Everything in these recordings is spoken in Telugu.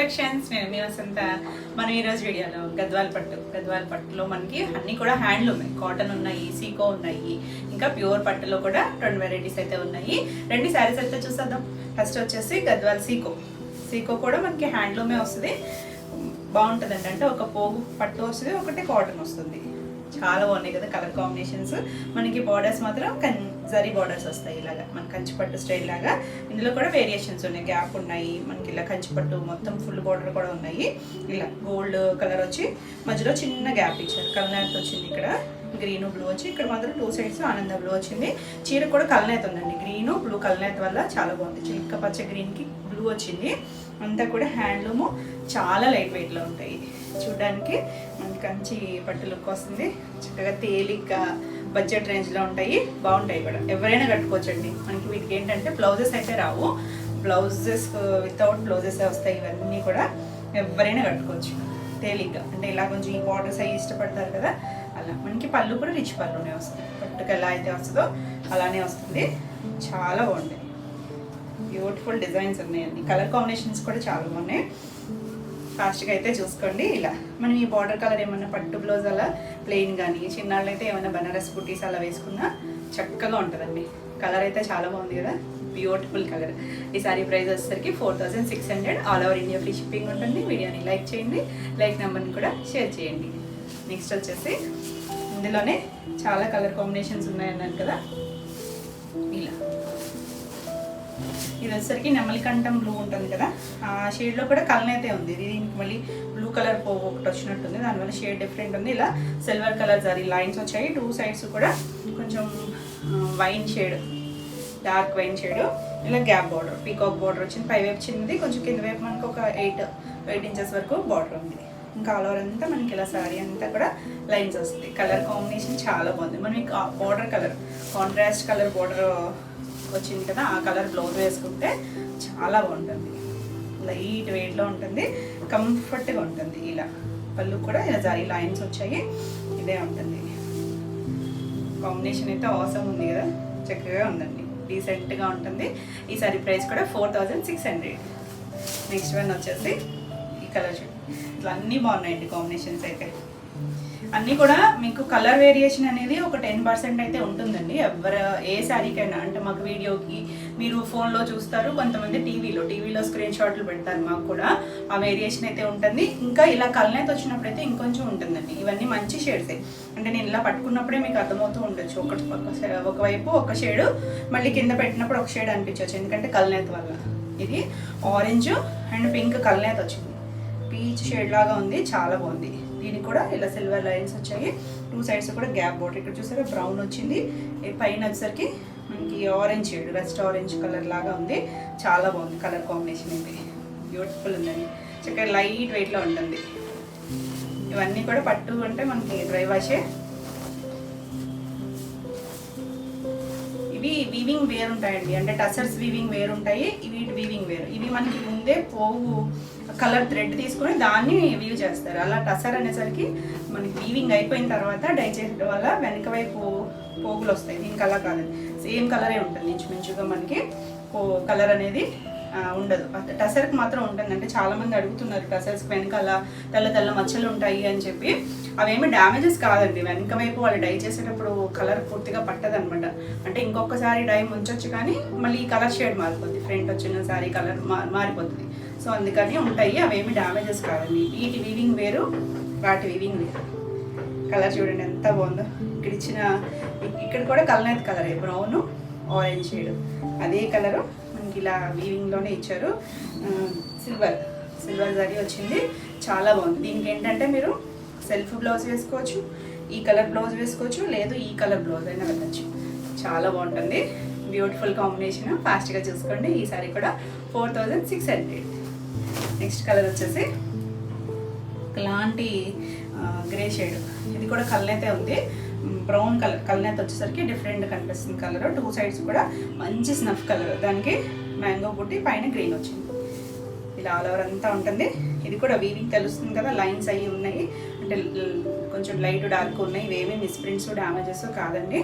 కలెక్షన్స్. నేను మీ వసంత. మనం ఈరోజు వీడియోలో గద్వాల్ పట్టులో మనకి అన్నీ కూడా హ్యాండ్లూమ్, కాటన్ ఉన్నాయి, సీకో ఉన్నాయి, ఇంకా ప్యూర్ పట్టులో కూడా 2 వెరైటీస్ అయితే ఉన్నాయి. 2 శారీస్ అయితే చూసేద్దాం. ఫస్ట్ వచ్చేసి గద్వాల్ సీకో కూడా మనకి హ్యాండ్లూమే వస్తుంది. బాగుంటుందండి. అంటే ఒక పోగు పట్టు వస్తుంది, ఒకటి కాటన్ వస్తుంది. చాలా బాగున్నాయి కదా కలర్ కాంబినేషన్స్. మనకి బార్డర్స్ మాత్రం జరీ బార్డర్స్ వస్తాయి, ఇలాగా మన కంచిపట్టు స్టైల్ లాగా. ఇందులో కూడా వేరియేషన్స్ ఉన్నాయి, గ్యాప్ ఉన్నాయి. మనకి ఇలా కంచిపట్టు మొత్తం ఫుల్ బార్డర్ కూడా ఉన్నాయి. ఇలా గోల్డ్ కలర్ వచ్చి మధ్యలో చిన్న గ్యాప్ ఇచ్చారు. కలనేత వచ్చింది, ఇక్కడ గ్రీన్ బ్లూ వచ్చి ఇక్కడ మాత్రం 2 సైడ్స్ ఆనంద బ్లూ వచ్చింది. చీర కూడా కలనేత ఉందండి, గ్రీన్ బ్లూ కలనేత వల్ల చాలా బాగుంది. చిలక పచ్చ గ్రీన్కి బ్లూ వచ్చింది. అంతా కూడా హ్యాండ్లూము, చాలా లైట్ వెయిట్లో ఉంటాయి. చూడడానికి మనకి కంచి పట్టు లుక్ వస్తుంది. చక్కగా తేలిక బడ్జెట్ రేంజ్లో ఉంటాయి, బాగుంటాయి కూడా. ఎవరైనా కట్టుకోవచ్చండి. మనకి వీటికి ఏంటంటే బ్లౌజెస్ అయితే రావు, బ్లౌజెస్ వితౌట్ బ్లౌజెస్ వస్తాయి. ఇవన్నీ కూడా ఎవరైనా కట్టుకోవచ్చు తేలిగ్గా. అంటే ఇలా కొంచెం ఈ బార్డర్స్ అవి ఇష్టపడతారు కదా, అలా. మనకి పళ్ళు కూడా రిచ్ పళ్ళునే వస్తుంది, పట్టుకు ఎలా అయితే వస్తుందో అలానే వస్తుంది. చాలా బాగుంటాయి, బ్యూటిఫుల్ డిజైన్స్ ఉన్నాయండి. కలర్ కాంబినేషన్స్ కూడా చాలా బాగున్నాయి. ఫాస్ట్గా అయితే చూసుకోండి. ఇలా మనం ఈ బార్డర్ కలర్ ఏమన్నా పట్టు బ్లౌజ్ అలా ప్లెయిన్ కానీ, చిన్నాళ్ళు అయితే ఏమైనా బనారస్ బుటీస్ అలా వేసుకున్నా చక్కగా ఉంటుందండి. కలర్ అయితే చాలా బాగుంది కదా, బ్యూటిఫుల్ కలర్. ఈ సారీ ప్రైస్ వచ్చేసరికి 4600. All over India free shipping ఉంటుంది. వీడియోని లైక్ చేయండి, లైక్ నెంబర్ని కూడా షేర్ చేయండి. నెక్స్ట్ వచ్చేసి ఇందులోనే చాలా కలర్ కాంబినేషన్స్ ఉన్నాయన్నాను కదా, ఇలా. ఇది వచ్చేసరికి నెమలికంఠం బ్లూ ఉంటుంది కదా, ఆ షేడ్లో కూడా కలనైతే ఉంది. దీనికి మళ్ళీ బ్లూ కలర్ పోగు ఒకటి వచ్చినట్టుంది, దానివల్ల షేడ్ డిఫరెంట్ ఉంది. ఇలా సిల్వర్ కలర్ జరీ లైన్స్ వచ్చాయి. 2 సైడ్స్ కూడా కొంచెం wine shade, dark wine shade. ఇలా గ్యాప్ బార్డర్, పీకాక్ బార్డర్ వచ్చింది. పైవైపు చిన్నది, కొంచెం కింద వైపు మనకు ఒక 8 ఇంచెస్ వరకు బార్డర్ ఉంది. ఇంకా ఆల్ ఓవర్ అంతా మనకి ఇలా సారీ అంతా కూడా లైన్స్ వస్తుంది. కలర్ కాంబినేషన్ చాలా బాగుంది. మనం border colour contrast colour border వచ్చింది కదా, ఆ కలర్ బ్లౌజ్ వేసుకుంటే చాలా బాగుంటుంది. లైట్ వెయిట్లో ఉంటుంది, కంఫర్ట్గా ఉంటుంది. ఇలా పళ్ళు కూడా ఇలా జరీ లైన్స్ వచ్చాయి, ఇదే ఉంటుంది. కాంబినేషన్ అయితే అవసరం ఉంది కదా, చక్కగా ఉందండి, డీసెంట్గా ఉంటుంది. ఈ సారీ ప్రైస్ కూడా 4600. నెక్స్ట్ వన్ వచ్చేసి ఈ కలర్ చూడండి. ఇట్లా అన్నీ బాగున్నాయండి కాంబినేషన్స్ అయితే. అన్నీ కూడా మీకు కలర్ వేరియేషన్ అనేది ఒక 10% అయితే ఉంటుందండి. ఏ శారీకైనా. అంటే మాకు వీడియోకి మీరు ఫోన్లో చూస్తారు, కొంతమంది టీవీలో స్క్రీన్ షాట్లు పెడతారు, మాకు కూడా ఆ వేరియేషన్ అయితే ఉంటుంది. ఇంకా ఇలా కలనేత వచ్చినప్పుడు అయితే ఇంకొంచెం ఉంటుందండి. ఇవన్నీ మంచి షేడ్సే. అంటే నేను ఇలా పట్టుకున్నప్పుడే మీకు అర్థమవుతూ ఉండొచ్చు, ఒకవైపు ఒక షేడు, మళ్ళీ కింద పెట్టినప్పుడు ఒక షేడ్ అనిపించవచ్చు, ఎందుకంటే కలనేత వల్ల. ఇది ఆరెంజ్ అండ్ పింక్ కలనేత వచ్చింది, పీచ్ షేడ్ లాగా ఉంది, చాలా బాగుంది. దీనికి కూడా ఇలా సిల్వర్ లైన్స్ వచ్చాయి. 2 సైడ్స్ కూడా గ్యాప్ బోర్డర్. ఇక్కడ చూసారా బ్రౌన్ వచ్చింది, పైన వచ్చేసరికి మనకి orange shade, rust orange colour లాగా ఉంది. చాలా బాగుంది కలర్ కాంబినేషన్ అయితే, బ్యూటిఫుల్ ఉందండి. చక్కగా లైట్ వెయిట్లో ఉంటుంది. ఇవన్నీ కూడా పట్టు అంటే మనకి డ్రై వాషే. ఇవి వీవింగ్ వేర్ ఉంటాయండి, అంటే టసర్స్ వీవింగ్ వేర్ ఉంటాయి, ఇవి వీవింగ్ వేర్. ఇవి మనకి ముందే పోగు కలర్ థ్రెడ్ తీసుకొని దాన్ని వీవ్ చేస్తారు. అలా టసర్ అనేసరికి మనకి వీవింగ్ అయిపోయిన తర్వాత డై చేయడం వల్ల వెనక వైపు పోగులు వస్తాయి. దీనికి అలా కాదండి, సేమ్ కలరే ఉంటుంది. ఇంచుమించుగా మనకి కలర్ అనేది ఉండదు. టసర్కి మాత్రం ఉంటుంది. అంటే చాలామంది అడుగుతున్నారు, టసర్స్కి వెనకాల తెల్ల మచ్చలు ఉంటాయి అని చెప్పి. అవేమి డ్యామేజెస్ కాదండి, వెనక వైపు వాళ్ళు డై చేసేటప్పుడు కలర్ పూర్తిగా పట్టదనమాట. అంటే ఇంకొకసారి డై ఉంచొచ్చు, కానీ మళ్ళీ కలర్ షేడ్ మారిపోద్ది, ఫ్రంట్ వచ్చిన సారీ కలర్ మారిపోతుంది. సో అందుకని ఉంటాయి, అవేమి డ్యామేజెస్ కాదండి. వీటి వీవింగ్ వేరు, వాటి వీవింగ్ వేరు. కలర్ చూడండి ఎంత బాగుందో. ఇక్కడ కూడా కలనేత కలరే, బ్రౌన్ ఆరెంజ్ షేడ్, అదే కలరు మనకి ఇలా వీవింగ్లోనే ఇచ్చారు. సిల్వర్ జరీ వచ్చింది, చాలా బాగుంది. దీనికి ఏంటంటే మీరు సెల్ఫ్ బ్లౌజ్ వేసుకోవచ్చు, ఈ కలర్ బ్లౌజ్ వేసుకోవచ్చు, లేదు ఈ కలర్ బ్లౌజ్ అయినా వెళ్ళచ్చు. చాలా బాగుంటుంది, బ్యూటిఫుల్ కాంబినేషన్. ఫాస్ట్గా చూసుకోండి. ఈ సారీ కూడా 4600. నెక్స్ట్ కలర్ వచ్చేసి ఇలాంటి గ్రే షేడ్. ఇది కూడా కలనేతే ఉంది, బ్రౌన్ కలర్. కలనేత వచ్చేసరికి డిఫరెంట్ కనిపిస్తుంది కలర్. 2 సైడ్స్ కూడా మంచి స్నఫ్ కలర్, దానికి మ్యాంగో బుట్టి, పైన గ్రీన్ వచ్చింది. ఇలా ఆల్ ఓవర్ అంతా ఉంటుంది. ఇది కూడా వీవింగ్ తెలుస్తుంది కదా, లైన్స్ అయ్యి ఉన్నాయి, అంటే కొంచెం లైట్ డార్క్ ఉన్నాయి. ఇవేమీ మిస్ప్రింట్స్ డ్యామేజెస్ కాదండి.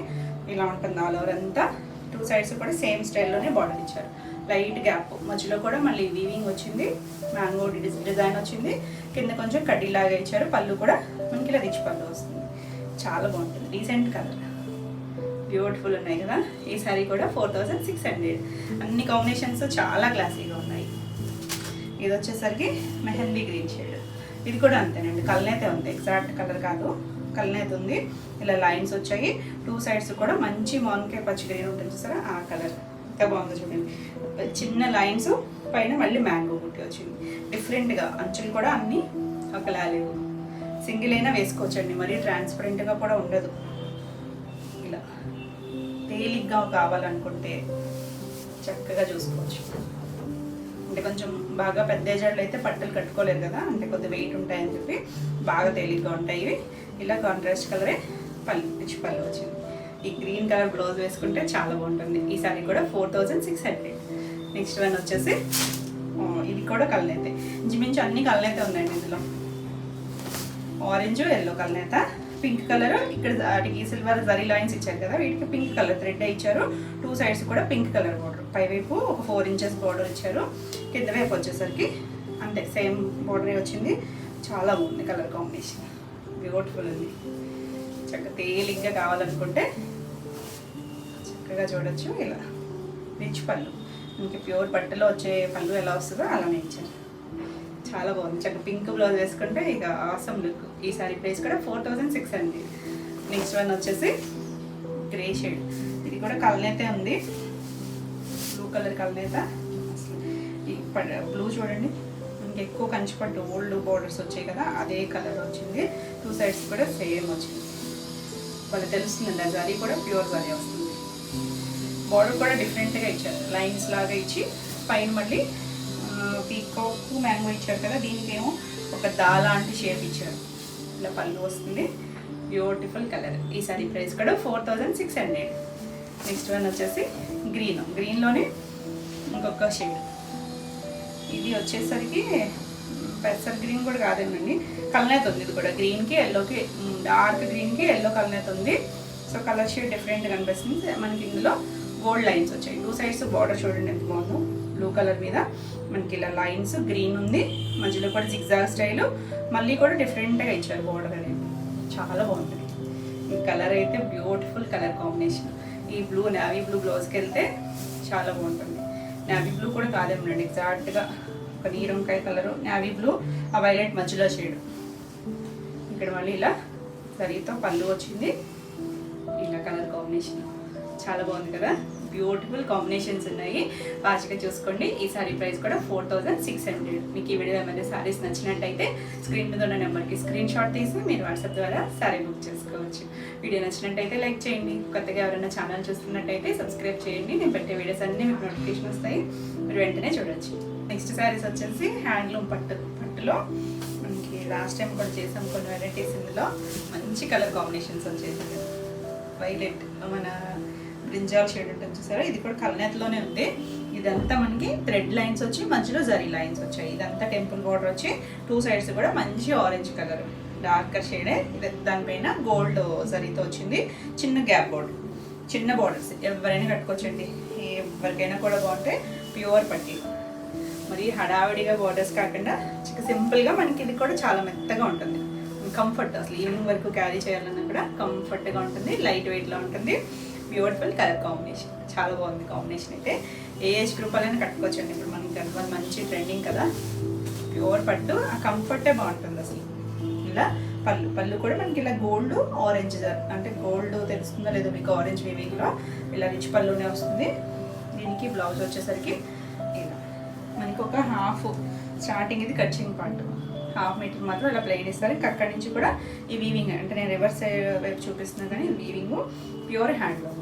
ఇలా ఉంటుంది ఆల్ ఓవర్ అంతా. టూ సైడ్స్ కూడా సేమ్ స్టైల్లోనే బార్డర్ ఇచ్చారు. లైట్ గ్యాప్ మధ్యలో కూడా మళ్ళీ వీవింగ్ వచ్చింది, మ్యాంగో డిజైన్ వచ్చింది, కింద కొంచెం కడ్డీలాగా ఇచ్చారు. పళ్ళు కూడా మనకి ఇలా రిచ్ పళ్ళు వస్తుంది. చాలా బాగుంటుంది, డీసెంట్ కలర్, బ్యూటిఫుల్ ఉన్నాయి కదా. ఈ సారీ కూడా 4600. అన్ని కాంబినేషన్స్ చాలా క్లాసీగా ఉన్నాయి. ఇది వచ్చేసరికి మెహందీ గ్రీన్ షేడ్. ఇది కూడా అంతేనండి, కల్నేతే ఉంది, ఎగ్జాక్ట్ కలర్ కాదు, కల్నేత ఉంది. ఇలా లైన్స్ వచ్చాయి, టూ సైడ్స్ కూడా మంచి మాన్కే పచ్చి గ్రీన్ ఉంటుంది చూసారా, ఆ కలర్ ఎంత బాగుందో చూడండి. చిన్న లైన్స్ పైన మళ్ళీ మ్యాంగో బుట్టి వచ్చింది. డిఫరెంట్గా అంచులు కూడా అన్నీ ఒకలా లేవు. సింగిల్ అయినా వేసుకోవచ్చండి, మరీ ట్రాన్స్పరెంట్గా కూడా ఉండదు. ఇలా తేలిగ్గా కావాలనుకుంటే చక్కగా చూసుకోవచ్చు. అంటే కొంచెం బాగా పెద్ద ఏజాడ్లు అయితే పట్టులు కట్టుకోలేరు కదా, అంటే కొద్దిగా వెయిట్ ఉంటాయని చెప్పి బాగా తేలిగ్గా ఉంటాయి ఇవి. ఇలా కాంట్రాస్ట్ కలరే పళ్ళు, పిచ్చి పళ్ళు వచ్చింది. ఈ గ్రీన్ కలర్ బ్లౌజ్ వేసుకుంటే చాలా బాగుంటుంది. ఈ సారీ కూడా 4600. నెక్స్ట్ వన్ వచ్చేసి ఇది కూడా కలనేతే, ఇంచుమించు అన్ని కలనేతే ఉన్నాయండి ఇందులో. ఆరెంజ్, ఎల్లో కలనేత, పింక్ కలర్. ఇక్కడ వాటికి సిల్వర్ జరీ లైన్స్ ఇచ్చారు కదా, వీటికి పింక్ కలర్ థ్రెడ్ ఇచ్చారు. టూ సైడ్స్ కూడా పింక్ కలర్ బార్డర్, పైవైపు ఒక 4 ఇంచెస్ బార్డర్ ఇచ్చారు, కింద వైపు వచ్చేసరికి అంతే సేమ్ బార్డరే వచ్చింది. చాలా బాగుంది కలర్ కాంబినేషన్, బ్యూటిఫుల్ ఉంది. చక్కగా తేలిగ్గా కావాలనుకుంటే చక్కగా చూడొచ్చు. ఇలా రిచ్ పళ్ళు, మనకి ప్యూర్ పట్టులో వచ్చే పళ్ళు ఎలా వస్తుందో అలానే ఇచ్చారు. చాలా బాగుంది. చక్కగా పింక్ బ్లౌజ్ వేసుకుంటే ఇక ఆసమ్ లుక్. ఈ సారీ ప్రైస్ కూడా 4600. నెక్స్ట్ వన్ వచ్చేసి గ్రే షేడ్. ఇది కూడా కలనేతే ఉంది, బ్లూ కలర్ కలనేత. ఈ బ్లూ చూడండి, మనకి ఎక్కువ కంచిపట్టు ఓల్డ్ బోర్డర్స్ వచ్చాయి కదా, అదే కలర్ వచ్చింది. టూ సైడ్స్ కూడా సేమ్ వచ్చింది. వాళ్ళు తెలుస్తుందండి, ఆ జరీ కూడా ప్యూర్ జరీ వస్తుంది. బార్డర్ కూడా డిఫరెంట్గా ఇచ్చారు, లైన్స్ లాగా ఇచ్చి పైన మళ్ళీ పీకాక్ మ్యాంగో ఇచ్చారు కదా, దీనికేమో ఒక దా లాంటి షేప్ ఇచ్చారు. ఇలా పళ్ళు వస్తుంది, బ్యూటిఫుల్ కలర్. ఈ సారీ ప్రైస్ కూడా 4600. నెక్స్ట్ వన్ వచ్చేసి గ్రీన్, గ్రీన్లోనే ఇంకొక షేడ్. ఇది వచ్చేసరికి పెసర్ గ్రీన్ కూడా కాదేనండి, కలనేత ఉంది. ఇది కూడా గ్రీన్కి ఎల్లోకి, డార్క్ గ్రీన్కి ఎల్లో కలనేత ఉంది. సో కలర్ షేడ్ డిఫరెంట్గా కనిపిస్తుంది. మనకి ఇందులో గోల్డ్ లైన్స్ వచ్చాయి. టూ సైడ్స్ బార్డర్ చూడండి ఎంత బాగుందో, బ్లూ కలర్ మీద మనకి ఇలా లైన్స్, గ్రీన్ ఉంది, మధ్యలో కూడా జిగ్జాగ్ స్టైలు, మళ్ళీ కూడా డిఫరెంట్గా ఇచ్చారు బార్డర్ అనేది. చాలా బాగుంటుంది. ఈ కలర్ అయితే బ్యూటిఫుల్ కలర్ కాంబినేషన్. ఈ బ్లూ నేవీ బ్లూ బ్లౌజ్కి వెళ్తే చాలా బాగుంటుంది. నేవీ బ్లూ కూడా కాదేమోనండి, ఎగ్జాక్ట్గా ఒక నీరంకాయ కలరు, నేవీ బ్లూ, ఆ వైలెట్ మధ్యలో షేడ్. ఇక్కడ మళ్ళీ ఇలా సరితో పళ్ళు వచ్చింది. ఇలా కలర్ కాంబినేషన్ చాలా బాగుంది కదా, బ్యూటిఫుల్ కాంబినేషన్స్ ఉన్నాయి. వాచిగా చూసుకోండి. ఈ సారీ ప్రైస్ కూడా 4600. మీకు ఈ వీడియో ఏమైనా సారీస్ నచ్చినట్టయితే స్క్రీన్ మీద ఉన్న నెంబర్కి స్క్రీన్ షాట్ తీసి మీరు వాట్సాప్ ద్వారా సారీ బుక్ చేసుకోవచ్చు. వీడియో నచ్చినట్టయితే లైక్ చేయండి. కొత్తగా ఎవరైనా ఛానల్ చూస్తున్నట్టయితే సబ్స్క్రైబ్ చేయండి. నేను పెట్టే వీడియోస్ అన్నీ మీకు నోటిఫికేషన్ వస్తాయి, మీరు వెంటనే చూడొచ్చు. నెక్స్ట్ సారీస్ వచ్చేసి హ్యాండ్లూమ్ పట్టులో మనకి లాస్ట్ టైం కూడా చేసాం కొన్ని వెరైటీస్. ఇందులో మంచి కలర్ కాంబినేషన్స్ వచ్చేసాయి. వైలెట్, మన బ్రింజాల్ షేడ్ ఉంటుంది చూసారా, ఇది కూడా కలనేతలోనే ఉంది. ఇదంతా మనకి థ్రెడ్ లైన్స్ వచ్చి మధ్యలో జరీ లైన్స్ వచ్చాయి. ఇదంతా టెంపుల్ బార్డర్ వచ్చి టూ సైడ్స్ కూడా మంచి ఆరెంజ్ కలర్, డార్కర్ షేడే. దానిపైన గోల్డ్ జరీతో వచ్చింది. చిన్న గ్యాప్ బోర్డర్, చిన్న బార్డర్స్, ఎవరైనా కట్టుకోవచ్చండి, ఎవరికైనా కూడా బాగుంటాయి. ప్యూర్ పట్టి, మరి హడావిడిగా బార్డర్స్ కాకుండా సింపుల్గా మనకి ఇది కూడా చాలా మెత్తగా ఉంటుంది. కంఫర్ట్, అసలు ఈవినింగ్ వరకు క్యారీ చేయాలన్నా కూడా కంఫర్ట్గా ఉంటుంది, లైట్ వెయిట్లో ఉంటుంది. బ్యూటిఫుల్ కలర్ కాంబినేషన్, చాలా బాగుంది కాంబినేషన్. అయితే ఏ ఏజ్ గ్రూప్ వాళ్ళైనా కట్టుకోవచ్చండి. ఇప్పుడు మనకి గద్వాల్ మంచి ట్రెండింగ్ కదా, ప్యూర్ పట్టు, ఆ కంఫర్టే బాగుంటుంది అసలు. ఇలా పళ్ళు కూడా మనకి ఇలా గోల్డ్ ఆరెంజ్, అంటే గోల్డ్ తెలుస్తుందో లేదో మీకు, ఆరెంజ్ వీవింగ్లో ఇలా రిచ్ పళ్ళునే వస్తుంది. దీనికి బ్లౌజ్ వచ్చేసరికి ఇలా మనకి ఒక హాఫ్ స్టార్టింగ్, ఇది కట్చింగ్ పార్ట్, హాఫ్ మీటర్ మాత్రం ఇలా ప్లెయిన్ ఇస్తారు. ఇంకా అక్కడి నుంచి కూడా ఈ వీవింగ్, అంటే నేను రివర్స్ వైపు చూపిస్తున్నాను కానీ వీవింగ్ ప్యూర్ హ్యాండ్లూమ్.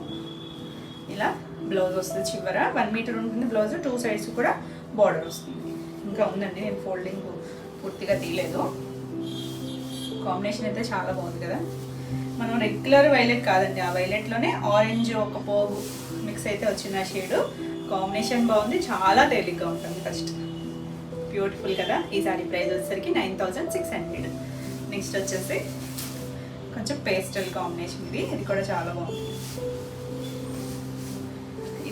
ఇలా బ్లౌజ్ వస్తుంది, చివర 1 మీటర్ ఉంటుంది బ్లౌజ్, టూ సైడ్స్ కూడా బార్డర్ వస్తుంది. ఇంకా ఉందండి, నేను ఫోల్డింగ్ పూర్తిగా తీయలేదు. కాంబినేషన్ అయితే చాలా బాగుంది కదా. మనం రెగ్యులర్ వైలెట్ కాదండి, ఆ వైలెట్లోనే ఆరెంజ్ ఒక పోగు మిక్స్ అయితే వచ్చిన షేడు. కాంబినేషన్ బాగుంది, చాలా తేలిగ్గా ఉంటుంది. ఫస్ట్ బ్యూటిఫుల్ కదా. ఈ సారీ ప్రైస్ వచ్చేసరికి 9600. నెక్స్ట్ వచ్చేసి కొంచెం పేస్టల్ కాంబినేషన్, ఇది కూడా చాలా బాగుంది.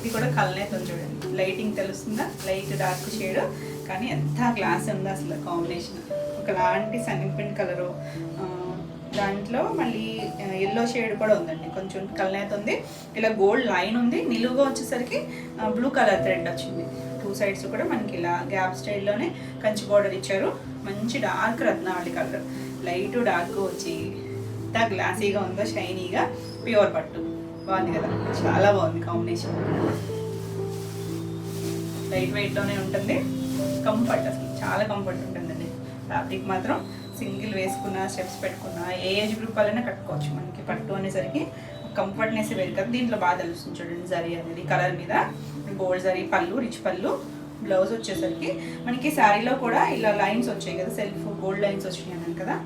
ఇది కూడా కల్నేతం చూడండి, లైటింగ్ తెలుస్తుందా, లైట్ డార్క్ షేడ్ కానీ ఎంత క్లాస్ ఉందో అసలు కాంబినేషన్. ఒకలాంటి సన్నిపిండి కలరు, దాంట్లో మళ్ళీ ఎల్లో షేడ్ కూడా ఉందండి, కొంచెం కల్నేత ఉంది. ఇలా గోల్డ్ లైన్ ఉంది, నిలువుగా వచ్చేసరికి బ్లూ కలర్ థ్రెడ్ వచ్చింది. 2 సైడ్స్ కూడా మనకి ఇలా గ్యాప్ స్టైల్లోనే కంచి బోర్డర్ ఇచ్చారు. మంచి డార్క్ రత్నావళి కలర్, లైట్ డార్క్ వచ్చి ఎంత గ్లాసీగా ఉందో, షైనీగా, ప్యూర్ పట్టు. బాగుంది కదా, చాలా బాగుంది కాంబినేషన్. లైట్ వెయిట్లోనే ఉంటుంది, కంఫర్ట్ అసలు చాలా కంఫర్ట్ ఉంటుందండి. ఫ్యాబ్రిక్ మాత్రం సింగిల్ వేసుకున్నా, స్టెప్స్ పెట్టుకున్నా, ఏ ఏజ్ గ్రూప్ వాళ్ళైనా కట్టుకోవచ్చు. మనకి పట్టు అనేసరికి కంఫర్ట్నెస్ వేరు కదా. దీంట్లో బాగా తెలుస్తుంది చూడండి, జరీ అనేది కలర్ మీద గోల్డ్ జరీ పళ్ళు, రిచ్ పళ్ళు. బ్లౌజ్ వచ్చేసరికి మనకి శారీలో కూడా ఇలా లైన్స్ వచ్చాయి కదా, సెల్ఫ్ గోల్డ్ లైన్స్ వచ్చినాయి అన్నాను కదా,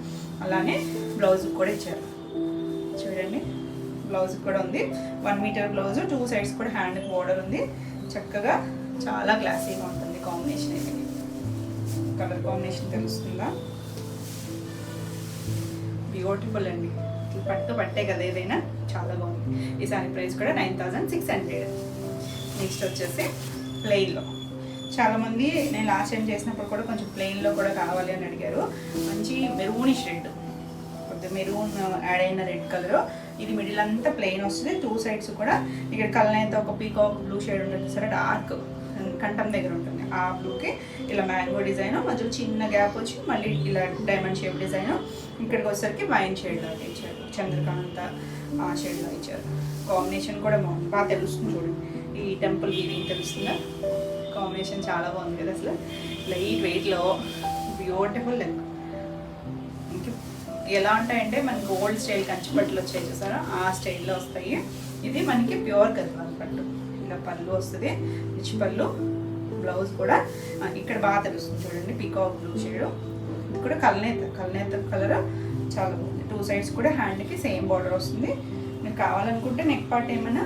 అలానే బ్లౌజ్ కూడా ఇచ్చారు చూడండి. బ్లౌజ్ కూడా ఉంది, 1 మీటర్ బ్లౌజ్, 2 సైడ్స్ కూడా హ్యాండ్ బోర్డర్ ఉంది. చక్కగా చాలా క్లాసీగా ఉంటుంది కాంబినేషన్. అయితే కలర్ కాంబినేషన్ తెలుస్తుందా, బ్యూటిఫుల్ అండి. పట్టు పట్టే కదా ఏదైనా, చాలా బాగుంది. ఈ సారీ ప్రైస్ కూడా 9600. నెక్స్ట్ వచ్చేసి ప్లెయిన్లో. చాలామంది నేను లాస్ట్ టైం చేసినప్పుడు కూడా కొంచెం ప్లెయిన్లో కూడా కావాలి అని అడిగారు. మంచి మెరూనిష్ రెడ్, కొద్దిగా మెరూన్ యాడ్ అయిన రెడ్ కలర్. ఇది మిడిల్ అంతా ప్లెయిన్ వస్తుంది, 2 సైడ్స్ కూడా ఇక్కడ కలర్ ఒక పీకాక్ బ్లూ షేడ్ ఉంటుంది సరే, డార్క్ కంఠం దగ్గర ఉంటుంది. ఆ బ్లూకి ఇలా మ్యాంగో డిజైన్, మధ్యలో చిన్న గ్యాప్ వచ్చి మళ్ళీ ఇలా డైమండ్ షేప్ డిజైన్. ఇక్కడికి వచ్చేసరికి వైన్ షేడ్లో ఇచ్చారు, చంద్రకాంత ఆ షేడ్లో ఇచ్చారు. కాంబినేషన్ కూడా బాగుంది, బాగా తెలుస్తుంది చూడండి. ఈ టెంపుల్ వీవింగ్ తెలుస్తుందా, కాంబినేషన్ చాలా బాగుంది కదా అసలు. లైట్ వెయిట్లో బ్యూటిఫుల్ లెక్. ఎలా ఉంటాయంటే మనకి ఓల్డ్ స్టైల్ కంచి పట్టులు వచ్చాయి చూసారా, ఆ స్టైల్లో వస్తాయి. ఇది మనకి ప్యూర్ గద్వాల్ పట్టు. ఇలా పళ్ళు వస్తుంది, రిచ్ పళ్ళు. బ్లౌజ్ కూడా ఇక్కడ బాగా తెలుస్తుంది చూడండి, పీకాక్ బ్లూ షేడ్. ఇది కూడా కల్నేత కలర్ చాలా బాగుంది. 2 సైడ్స్ కూడా హ్యాండ్కి సేమ్ బార్డర్ వస్తుంది. మీకు కావాలనుకుంటే నెక్ పార్ట్ ఏమైనా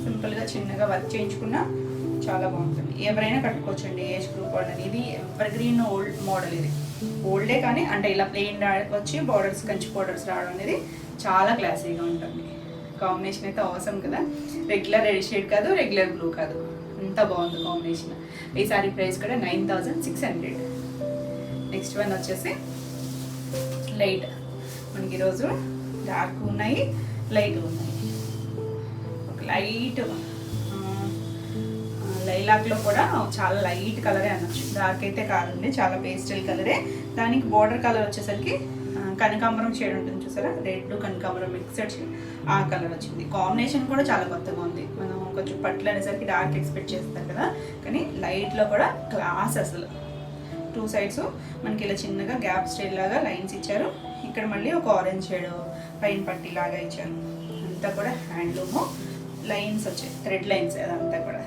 సింపుల్గా చిన్నగా వర్క్ చేయించుకున్నా చాలా బాగుంటుంది. ఎవరైనా కట్టుకోవచ్చు అండి, ఏజ్ గ్రూప్ వాళ్ళని. ఇది ఎవర్ గ్రీన్ ఓల్డ్ మోడల్, ఇది ఓల్డే కానీ అంటే ఇలా ప్లెయిన్ వచ్చి బార్డర్స్, కంచి బార్డర్స్ రావడం అనేది చాలా క్లాసీగా ఉంటుంది. కాంబినేషన్ అయితే అవసరం కదా, రెగ్యులర్ రెడ్ షేడ్ కాదు, రెగ్యులర్ బ్లూ కాదు, అంత బాగుంది కాంబినేషన్. ఈ సారీ ప్రైస్ కూడా 9600. నెక్స్ట్ వన్ వచ్చేసి లైట్. మనకి ఈరోజు డార్క్ ఉన్నాయి, లైట్ ఉన్నాయి. ఒక లైట్ లైలాక్లో కూడా చాలా లైట్ కలరే అనొచ్చు, డార్క్ అయితే కాదండి, చాలా పేస్టల్ కలరే. దానికి బార్డర్ కలర్ వచ్చేసరికి కనకాంబరం షేడ్ ఉంటుంది చూసారా, రెడ్ కనకాంబరం మిక్స్డ్ షేడ్, ఆ కలర్ వచ్చింది. కాంబినేషన్ కూడా చాలా కొత్తగా ఉంది. మనం కొంచెం పట్లు అనేసరికి డార్క్ ఎక్స్పెక్ట్ చేస్తాం కదా, కానీ లైట్లో కూడా క్లాస్ అసలు. 2 సైడ్స్ మనకి ఇలా చిన్నగా గ్యాప్ స్టైల్ లాగా లైన్స్ ఇచ్చారు. ఇక్కడ మళ్ళీ ఒక ఆరెంజ్ షేడ్ పైన పట్టి లాగా ఇచ్చారు. అంతా కూడా హ్యాండ్లూము లైన్స్ వచ్చాయి, థ్రెడ్ లైన్స్, అదంతా కూడా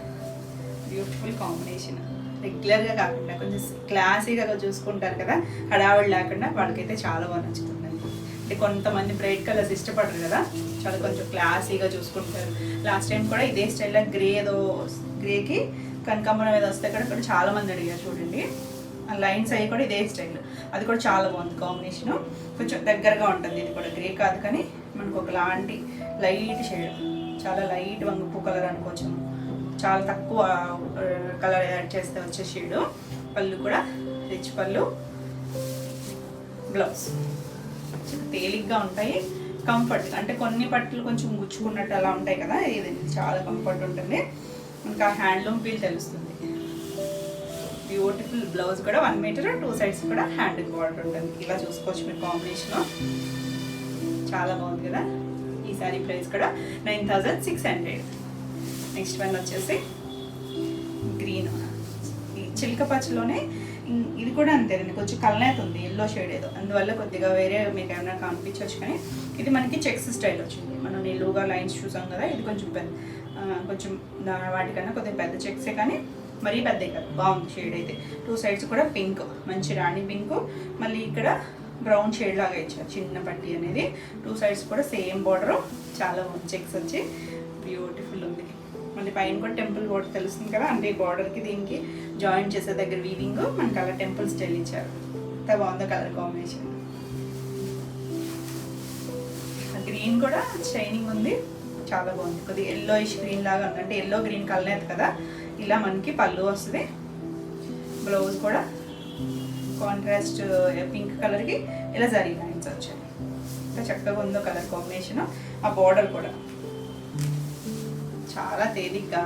బ్యూటిఫుల్ కాంబినేషన్. రెగ్యులర్గా కాకుండా కొంచెం క్లాసీగా చూసుకుంటారు కదా, హడావిడి లేకుండా, వాళ్ళకైతే చాలా బాగా నచ్చుతుందండి. అంటే కొంతమంది బ్రైట్ కలర్స్ ఇష్టపడరు కదా, చాలా కొంచెం క్లాసీగా చూసుకుంటారు. లాస్ట్ టైం కూడా ఇదే స్టైల్లో గ్రేకి కనకాంబరం ఏదో వస్తే కూడా చాలా మంది అడిగారు చూడండి. ఆ లైన్స్ అవి కూడా ఇదే స్టైల్, అది కూడా చాలా బాగుంది కాంబినేషను. కొంచెం దగ్గరగా ఉంటుంది, ఇది కూడా గ్రే కాదు కానీ మనకు ఒకలాంటి లైట్ షేడ్, చాలా లైట్ వంగుపు కలర్ అనుకోవచ్చు. చాలా తక్కువ కలర్ యాడ్ చేస్తే వచ్చే షేడు. పళ్ళు కూడా రిచ్ పళ్ళు, బ్లౌజ్ తేలిగ్గా ఉంటాయి, కంఫర్ట్. అంటే కొన్ని పట్టులు కొంచెం గుచ్చుకున్నట్టు అలా ఉంటాయి కదా, ఇది చాలా కంఫర్ట్ ఉంటుంది. మనకు ఆ హ్యాండ్లూమ్ ఫీల్ తెలుస్తుంది. బ్యూటిఫుల్ బ్లౌజ్ కూడా 1 మీటర్, 2 సైడ్స్ కూడా హ్యాండ్ బార్డర్ ఉంటుంది. ఇలా చూసుకోవచ్చు మీరు కాంబినేషన్, చాలా బాగుంది కదా. ఈ సారీ ప్రైస్ కూడా 9600. నెక్స్ట్ వన్ వచ్చేసి గ్రీన్, ఈ చిలక పచ్చలోనే ఇది కూడా అంతేనండి, కొంచెం కల్నేత ఉంది, ఎల్లో షేడ్ ఏదో, అందువల్ల కొద్దిగా వేరే మీకు ఏమైనా కనిపించవచ్చు. కానీ ఇది మనకి చెక్స్ స్టైల్ వచ్చింది. మనం నిలువుగా లైన్స్ చూసాం కదా, ఇది కొంచెం కొంచెం వాటికన్నా కొద్దిగా పెద్ద చెక్సే కానీ మరీ పెద్ద కాదు, బాగుంది షేడ్ అయితే. 2 సైడ్స్ కూడా పింక్, మంచి రాణి పింక్, మళ్ళీ ఇక్కడ బ్రౌన్ షేడ్ లాగా ఇచ్చారు చిన్న పట్టి అనేది. 2 సైడ్స్ కూడా సేమ్ బార్డర్, చాలా బాగుంది, చెక్స్ వచ్చి బ్యూటిఫుల్ ఉంది. మళ్ళీ పైన కూడా టెంపుల్ బోర్డర్ తెలుస్తుంది కదా, అంటే ఈ బార్డర్కి దీనికి జాయిన్ చేసే దగ్గర వీవింగ్ మనకి అలా టెంపుల్ స్టైల్ ఇచ్చారు. ఎంత బాగుందో కలర్ కాంబినేషన్. గ్రీన్ కూడా షైనింగ్ ఉంది, చాలా బాగుంది. కొద్దిగా ఎల్లోయిష్ గ్రీన్ లాగా ఉంది, అంటే ఎల్లో గ్రీన్ కలర్ కదా. ఇలా మనకి పళ్ళు వస్తుంది. బ్లౌజ్ కూడా కాంట్రాస్ట్ పింక్ కలర్కి ఇలా జరీ లైన్స్ వచ్చాయి. ఇంకా చక్కగా ఉందో కలర్ కాంబినేషన్. ఆ బార్డర్ కూడా చాలా తేలిగ్గా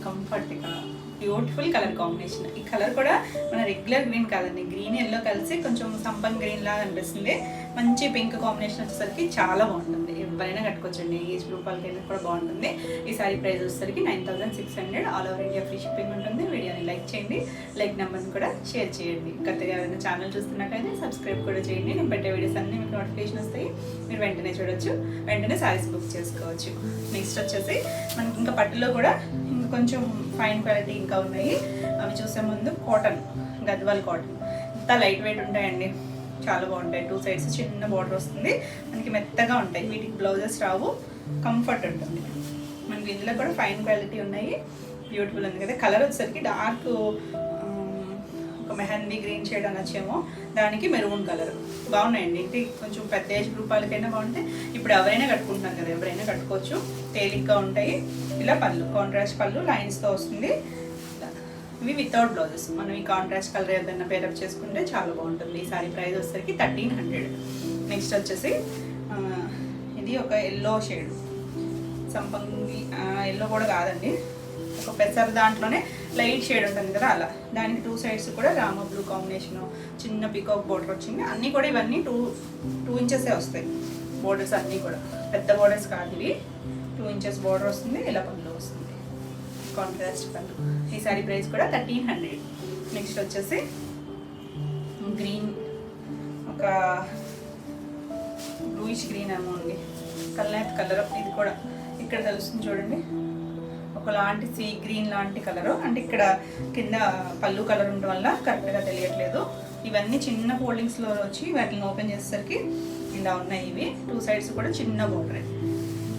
కంఫర్ట్గా బ్యూటిఫుల్ కలర్ కాంబినేషన్. ఈ కలర్ కూడా మన రెగ్యులర్ గ్రీన్ కాదండి, గ్రీన్ ఎల్లో కలిసి కొంచెం సంపంగ్ గ్రీన్ లాగా అనిపిస్తుంది. మంచి పింక్ కాంబినేషన్ వచ్చేసరికి చాలా బాగుంటుంది. ఎవరైనా కట్టుకోవచ్చండి, ఏజ్ గ్రూప్ వాళ్ళకైనా కూడా బాగుంటుంది. ఈ సారీ ప్రైస్ వచ్చేసరికి 9600. All over India free shipping ఉంటుంది. వీడియోని లైక్ చేయండి, లైక్ నెంబర్ని కూడా షేర్ చేయండి. కొత్తగా ఎవరైనా ఛానల్ చూస్తున్నట్లయితే సబ్స్క్రైబ్ కూడా చేయండి. నేను పెట్టే వీడియోస్ అన్నీ మీకు నోటిఫికేషన్ వస్తాయి, మీరు వెంటనే చూడొచ్చు, వెంటనే సారీస్ బుక్ చేసుకోవచ్చు. నెక్స్ట్ వచ్చేసి మనకి ఇంకా పట్టులో కూడా ఇంకా కొంచెం ఫైన్ క్వాలిటీ ఇంకా ఉన్నాయి. అవి చూసే ముందు కాటన్, గద్వాల్ కాటన్, ఇంత లైట్ వెయిట్ ఉంటాయండి, చాలా బాగుంటాయి. 2 సైడ్స్ చిన్న బార్డర్ వస్తుంది, మనకి మెత్తగా ఉంటాయి. వీటికి బ్లౌజెస్ రావు, కంఫర్ట్ ఉంటుంది. మనకి ఇందులో కూడా ఫైన్ క్వాలిటీ ఉన్నాయి. బ్యూటిఫుల్ ఉంది కదా. కలర్ వచ్చేసరికి డార్క్ ఒక మెహందీ గ్రీన్ షేడ్ అనొచ్చేమో, దానికి మెరూన్ కలర్ బాగున్నాయండి. ఇంటి కొంచెం పెద్ద ఏజ్ గ్రూప్ వాళ్ళకైనా బాగుంటాయి. ఇప్పుడు ఎవరైనా కట్టుకుంటున్నారు కదా, ఎవరైనా కట్టుకోవచ్చు, తేలిగ్గా ఉంటాయి. ఇలా పళ్ళు కాంట్రాస్ట్ పళ్ళు లైన్స్తో వస్తుంది. ఇవి వితౌట్ బ్లౌజెస్. మనం ఈ కాంట్రాస్ట్ కలర్ ఏదైనా పేరప్ చేసుకుంటే చాలా బాగుంటుంది. ఈ సారీ ప్రైస్ వచ్చేసరికి 1300. నెక్స్ట్ వచ్చేసి ఇది ఒక ఎల్లో షేడ్, సంపంగి ఎల్లో కూడా కాదండి, ఒక పెసర్ దాంట్లోనే లైట్ షేడ్ ఉంటుంది కదా అలా. దానికి 2 సైడ్స్ కూడా రామ బ్లూ కాంబినేషన్, చిన్న పికాక్ బోర్డర్ వచ్చింది. అన్నీ కూడా ఇవన్నీ 2 ఇంచెసే వస్తాయి బోర్డర్స్ అన్నీ కూడా, పెద్ద బోర్డర్స్ కాదు ఇవి. 2 ఇంచెస్ బోర్డర్ వస్తుంది. ఇలా పళ్ళు వస్తుంది, కాంట్రాస్ట్ పళ్ళు. ఈ సారీ ప్రైస్ కూడా 1300. నెక్స్ట్ వచ్చేసి గ్రీన్, ఒక బ్లూయిష్ గ్రీన్ ఏమో ఉంది, కలర్ కలర్. ఇది కూడా ఇక్కడ తెలుస్తుంది చూడండి, ఒకలాంటి సీ గ్రీన్ లాంటి కలరు. అంటే ఇక్కడ కింద పళ్ళు కలర్ ఉండడం వల్ల కరెక్ట్గా తెలియట్లేదు. ఇవన్నీ చిన్న ఫోల్డింగ్స్లో వచ్చి వాటిని ఓపెన్ చేసేసరికి ఇలా ఉన్నాయి. ఇవి 2 సైడ్స్ కూడా చిన్న బోర్డర్,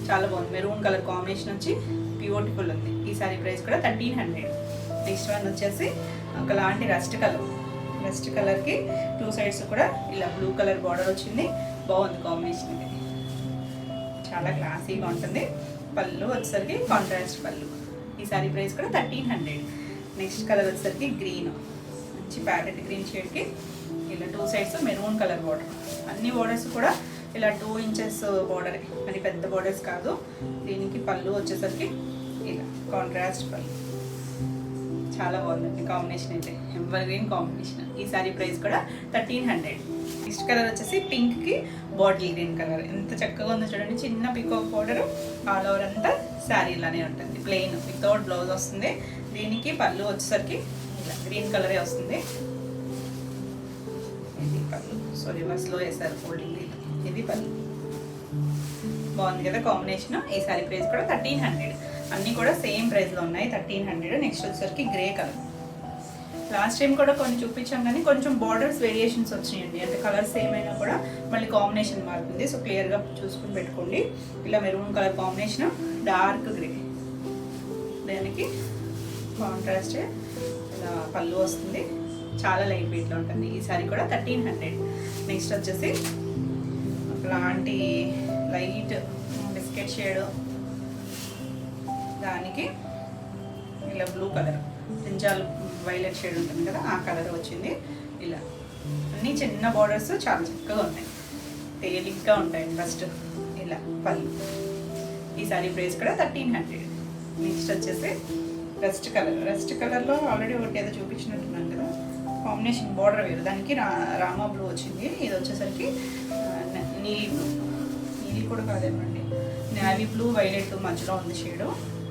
చాలా బాగుంది. మెరూన్ కలర్ కాంబినేషన్ వచ్చి బ్యూటిఫుల్ ఉంది. ఈ సారీ ప్రైస్ కూడా 1300. నెక్స్ట్ వన్ వచ్చేసి ఒకలాంటి రస్ట్ కలర్, రస్ట్ కలర్కి 2 సైడ్స్ కూడా ఇలా బ్లూ కలర్ బార్డర్ వచ్చింది. బాగుంది కాంబినేషన్. ఇది చాలా క్లాసీగా ఉంటుంది. పళ్ళు వచ్చేసరికి కాంట్రాస్ట్ పళ్ళు. ఈ సారీ ప్రైస్ కూడా 1300. నెక్స్ట్ కలర్ వచ్చేసరికి గ్రీన్, మంచి ప్యారెట్ గ్రీన్ షేడ్కి ఇలా 2 సైడ్స్ మెరూన్ కలర్ బార్డర్. అన్ని బార్డర్స్ కూడా ఇలా 2 ఇంచెస్ బార్డర్, మరి పెద్ద బార్డర్స్ కాదు. దీనికి పళ్ళు వచ్చేసరికి ఇలా కాంట్రాస్ట్ పళ్ళు. చాలా బాగుందండి కాంబినేషన్ అయితే, ఎవర్ గ్రీన్ కాంబినేషన్. ఈ సారీ ప్రైస్ కూడా 1300. నెక్స్ట్ కలర్ వచ్చేసి పింక్కి బాటిల్ గ్రీన్ కలర్. ఎంత చక్కగా ఉందో చూడండి, చిన్న పికాక్ బార్డర్. ఆల్ ఓవర్ అంతా శారీ ఇలానే ఉంటుంది, ప్లెయిన్ వితౌట్ బ్లౌజ్ వస్తుంది. దీనికి పళ్ళు వచ్చేసరికి ఇలా గ్రీన్ కలరే వస్తుంది. ఇది పళ్ళు, సో రివర్స్లో వేసారు ఫోల్డింగ్. ఇది పళ్ళు, బాగుంది కదా కాంబినేషన్. ఈ సారీ ప్రైస్ కూడా 1300. అన్నీ కూడా సేమ్ ప్రైస్లో ఉన్నాయి, 1300. నెక్స్ట్ వచ్చేసరికి గ్రే కలర్. లాస్ట్ టైం కూడా కొన్ని చూపించాం కానీ కొంచెం బార్డర్స్ వేరియేషన్స్ వచ్చినాయండి, అంటే కలర్స్ ఏమైనా కూడా మళ్ళీ కాంబినేషన్ మారుతుంది. సో క్లియర్గా చూసుకుని పెట్టుకోండి. ఇలా maroon colour combination, dark grey, దానికి కాంట్రాస్ట్ ఇలా పళ్ళు వస్తుంది. చాలా లైట్ వెయిట్లో ఉంటుంది. ఈ సారీ కూడా 1300. నెక్స్ట్ వచ్చేసి ఒకలాంటి లైట్ బిస్కెట్ షేడ్, దానికి ఇలా blue colour, brinjal violet shade ఉంటుంది కదా ఆ కలర్ వచ్చింది. ఇలా అన్ని చిన్న బార్డర్స్ చాలా చక్కగా ఉన్నాయి, తేలిగ్గా ఉంటాయి. ఫస్ట్ ఇలా పళ్ళు. ఈ సారీ ప్రైస్ కూడా 1300. నెక్స్ట్ వచ్చేసి రస్ట్ కలర్. రస్ట్ కలర్లో ఆల్రెడీ ఒకటి ఏదో చూపించినట్టున్నాను కదా, కాంబినేషన్ బార్డర్ వేరు. దానికి రామా బ్లూ వచ్చింది. ఇది వచ్చేసరికి నీలి బ్లూ, నీలి కూడా కాదేమండి, నేవీ బ్లూ వైలెట్ మధ్యలో ఉంది షేడు.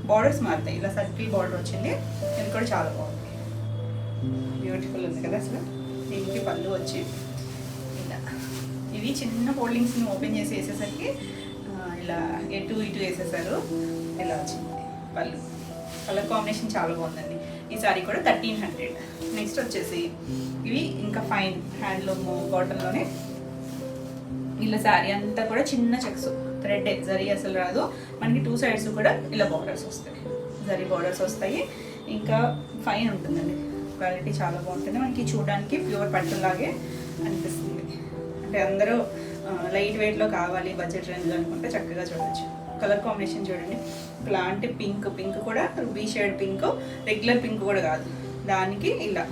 బార్డర్స్ మారుతాయి, ఇలా సర్కిల్ బార్డర్ వచ్చింది. ఇది కూడా చాలా బాగుంది, బ్యూటిఫుల్ ఉంది కదా అసలు. దీనికి పళ్ళు వచ్చి ఇలా, ఇవి చిన్న ఫోల్డింగ్స్ని ఓపెన్ చేసి వేసేసరికి ఇలా ఇటు వేసేసారు. ఇలా వచ్చింది పళ్ళు. కలర్ కాంబినేషన్ చాలా బాగుందండి. ఈ సారీ కూడా 1300. నెక్స్ట్ వచ్చేసి ఇవి ఇంకా ఫైన్ హ్యాండ్లూమ్ కాటన్లోనే ఇలా శారీ అంతా కూడా చిన్న చెక్స్, థ్రెడ్ జరీ అసలు రాదు. మనకి 2 సైడ్స్ కూడా ఇలా బార్డర్స్ వస్తాయి, జరీ బార్డర్స్ వస్తాయి. ఇంకా ఫైన్ ఉంటుందండి, క్వాలిటీ చాలా బాగుంటుంది. మనకి చూడడానికి ప్యూర్ పట్టులాగే అనిపిస్తుంది. అంటే అందరూ లైట్ వెయిట్లో కావాలి బడ్జెట్ రేంజ్లో అనుకుంటే చక్కగా చూడవచ్చు. కలర్ కాంబినేషన్ చూడండి, ఇలాంటి పింక్ కూడా ruby shade pink, regular pink కూడా కాదు, దానికి ఇలా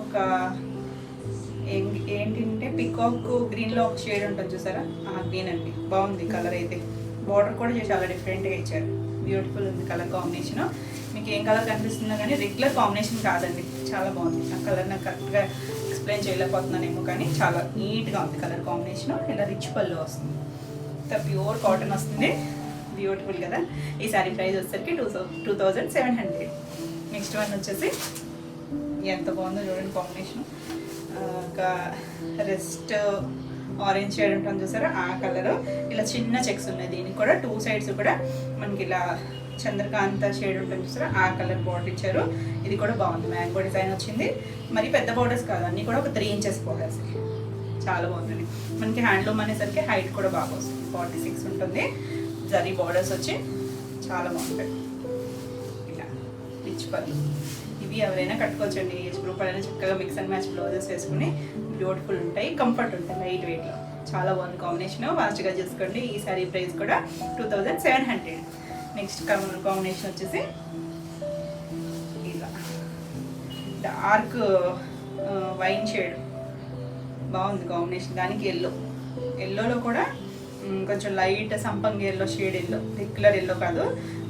ఒక ఏంటంటే పికాక్ గ్రీన్లో ఒక షేడ్ ఉంటుంది చూసారా, ఆ గ్రీన్ అండి. బాగుంది కలర్ అయితే, బార్డర్ కూడా చాలా డిఫరెంట్గా ఇచ్చారు, బ్యూటిఫుల్ ఉంది కలర్ కాంబినేషన్. మీకు ఏం కలర్ కనిపిస్తుందో కానీ రెగ్యులర్ కాంబినేషన్ కాదండి, చాలా బాగుంది. ఆ కలర్ నాకు కరెక్ట్గా ఎక్స్ప్లెయిన్ చేయలేకపోతున్నానేమో కానీ చాలా నీట్గా ఉంది కలర్ కాంబినేషన్. ఇలా రిచ్ పళ్ళు వస్తుంది, ప్యూర్ కాటన్ వస్తుంది, బ్యూటిఫుల్ కదా. ఈ శారీ ప్రైస్ వచ్చేసరికి 2700. నెక్స్ట్ వన్ వచ్చేసి ఎంత బాగుందో చూడండి కాంబినేషన్, ఒక రెస్ట్ ఆరెంజ్ షేడ్ ఉంటుంది చూసారా, ఆ కలర్. ఇలా చిన్న చెక్స్ ఉన్నాయి, దీనికి కూడా 2 సైడ్స్ కూడా మనకి ఇలా చంద్రకాంత షేడ్ ఉంటుంది చూసారా, ఆ కలర్ బార్డర్ ఇచ్చారు. ఇది కూడా బాగుంది, మ్యాంగో డిజైన్ వచ్చింది. మరి పెద్ద బార్డర్స్ కాదు, అన్నీ కూడా ఒక 3 ఇంచెస్ బార్డర్స్, చాలా బాగుంటుంది. మనకి హ్యాండ్లూమ్ అనేసరికి హైట్ కూడా బాగా వస్తుంది, 46 ఉంటుంది. జరీ బార్డర్స్ వచ్చి చాలా బాగుంటాయి. ఇలా రిచ్ పళ్ళు, ఇవి ఎవరైనా కట్టుకోవచ్చండి, ఏజ్ గ్రూప్ అయినా చక్కగా మిక్స్ అండ్ మ్యాచ్ బ్లౌజెస్ వేసుకుని బ్యూటిఫుల్ ఉంటాయి, కంఫర్ట్ ఉంటాయి, లైట్ వెయిట్లో. చాలా బాగుంది కాంబినేషన్, ఫాస్ట్గా చూసుకోండి. ఈ శారీ ప్రైస్ కూడా 2700. నెక్స్ట్ కాంబినేషన్ వచ్చేసి ఇలా డార్క్ వైన్ షేడ్, బాగుంది కాంబినేషన్. దానికి ఎల్లోలో కూడా కొంచెం లైట్ సంపంగి ఎల్లో షేడ్, రెగ్యులర్ ఎల్లో కాదు,